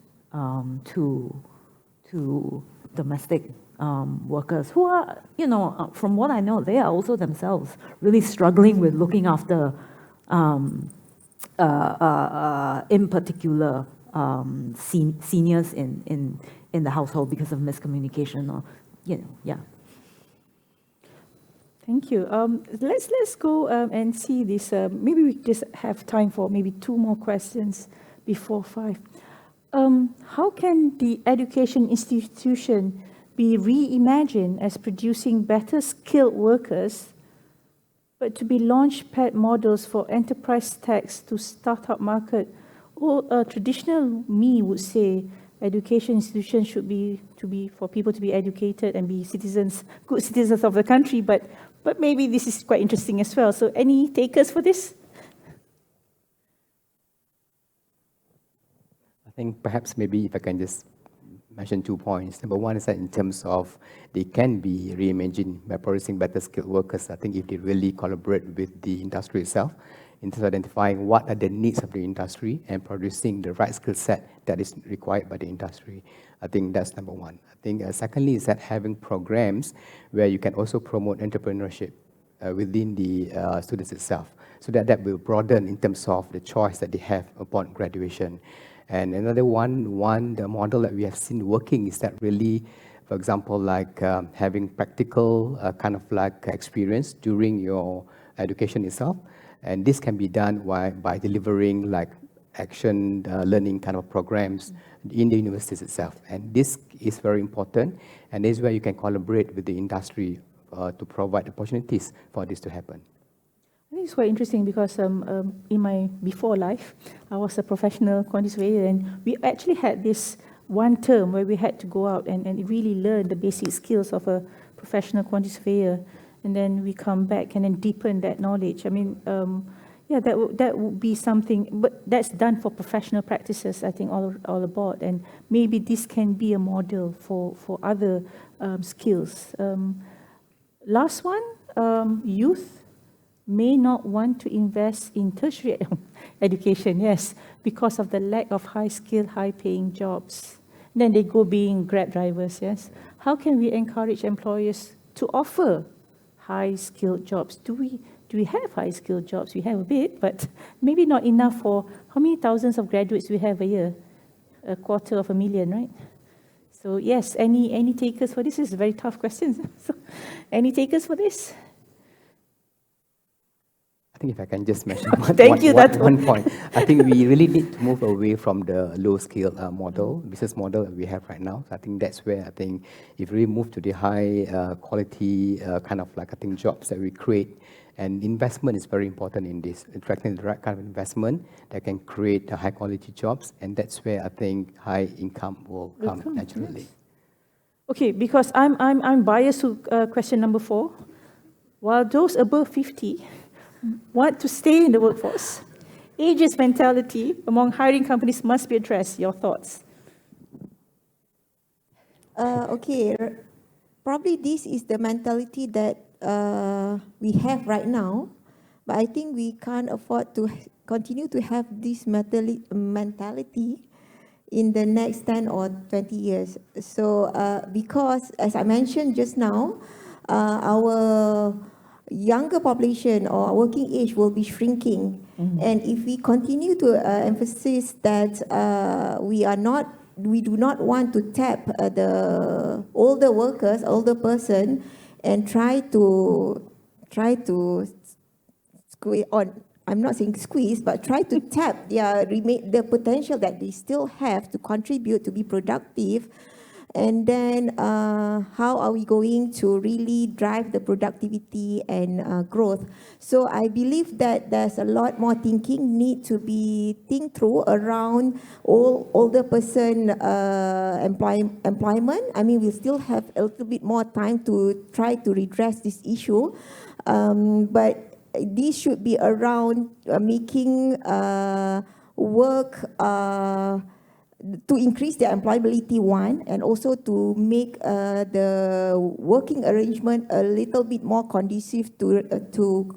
to domestic workers who are, from what I know, they are also themselves really struggling with looking after, in particular, seniors in the household because of miscommunication or, yeah. Thank you. Let's go and see this. Maybe we just have time for maybe 2 more questions before 5. How can the education institution be reimagined as producing better skilled workers, but to be launchpad models for enterprise tax to startup market? Or traditional me would say education institutions should be for people to be educated and be citizens, good citizens of the country, but maybe this is quite interesting as well. So any takers for this? I think perhaps maybe if I can just mention 2 points. Number one is that in terms of they can be reimagined by producing better skilled workers. I think if they really collaborate with the industry itself, in terms of identifying what are the needs of the industry and producing the right skill set that is required by the industry. I think that's number one. I think secondly is that having programs where you can also promote entrepreneurship within the students itself, so that will broaden in terms of the choice that they have upon graduation. And another one, the model that we have seen working is that really, for example, like having practical kind of like experience during your education itself. And this can be done by delivering like action learning kind of programs in the universities itself. And this is very important. And this is where you can collaborate with the industry to provide opportunities for this to happen. I think it's quite interesting because in my before life, I was a professional quantity surveyor, and we actually had this one term where we had to go out and really learn the basic skills of a professional quantity surveyor. And then we come back and then deepen that knowledge. I mean, yeah, that would be something, but that's done for professional practices, I think, all aboard. And maybe this can be a model for other skills. Last one, youth may not want to invest in tertiary education, yes, because of the lack of high-skilled, high-paying jobs. And then they go being Grab drivers, yes. How can we encourage employers to offer high-skilled jobs? Do we have high-skilled jobs? We have a bit, but maybe not enough for how many thousands of graduates we have a year? 250,000, right? So yes, any takers for this? This is a very tough question. So, any takers for this? I think if I can just mention one point. I think we really need to move away from the low-skill business model that we have right now. So I think that's where I think if we move to the high quality kind of like I think jobs that we create, and investment is very important in this, attracting the right kind of investment that can create high quality jobs, and that's where I think high income will come naturally. Yes. Okay, because I'm biased to question number 4. While those above 50 want to stay in the workforce, ageist mentality among hiring companies must be addressed. Your thoughts? Okay, probably this is the mentality that we have right now, but I think we can't afford to continue to have this mentality in the next 10 or 20 years. So because, as I mentioned just now, our younger population or working age will be shrinking. And if we continue to emphasize that we are not we do not want to tap the older workers, older person, and try to squeeze on. I'm not saying squeeze, but try to tap the potential that they still have to contribute, to be productive. And then how are we going to really drive the productivity and growth? So I believe that there's a lot more thinking need to be think through around older person employment. I mean, we still have a little bit more time to try to redress this issue, but this should be around making work to increase their employability, one, and also to make the working arrangement a little bit more conducive to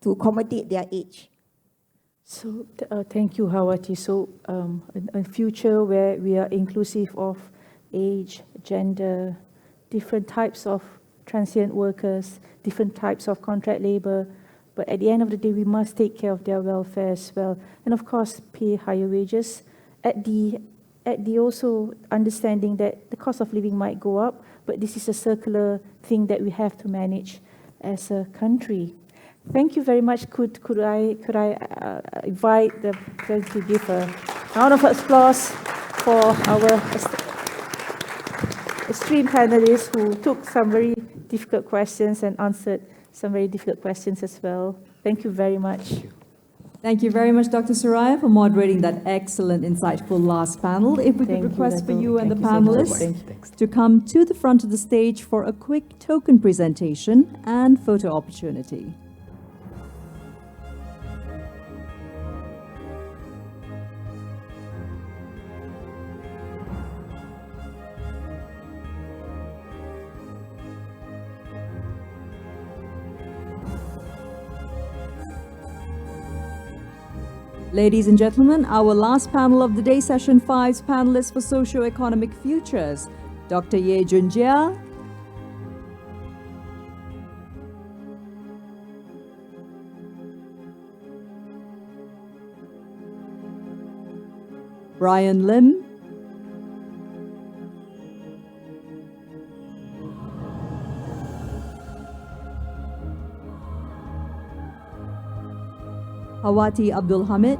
accommodate their age. So thank you, Hawati. So a future where we are inclusive of age, gender, different types of transient workers, different types of contract labor, but at the end of the day, we must take care of their welfare as well, and of course, pay higher wages. At the also understanding that the cost of living might go up, but this is a circular thing that we have to manage as a country. Thank you very much. Could I invite the president to give a round of applause for our esteemed panelists who took some very difficult questions and answered some very difficult questions as well. Thank you very much. Thank you very much, Dr. Suraya, for moderating that excellent, insightful last panel. If we could request for you and the panelists to come to the front of the stage for a quick token presentation and photo opportunity. Ladies and gentlemen, our last panel of the day, Session 5's panelists for Socio-Economic Futures, Dr. Ye Junjia, Bryan Lim, Hawati Abdul Hamid,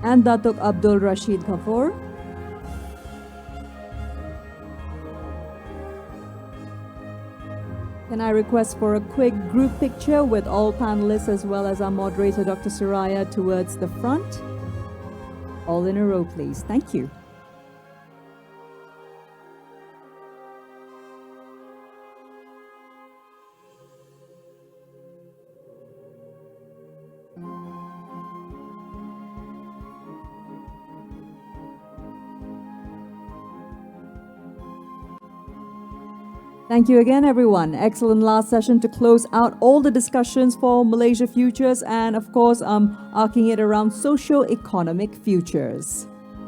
and Datuk Abdul Rasheed Ghaffour. Can I request for a quick group picture with all panelists as well as our moderator, Dr. Suraya, towards the front? All in a row, please. Thank you. Thank you again, everyone. Excellent last session to close out all the discussions for Malaysia Futures and, of course, arcing it around socio-economic futures.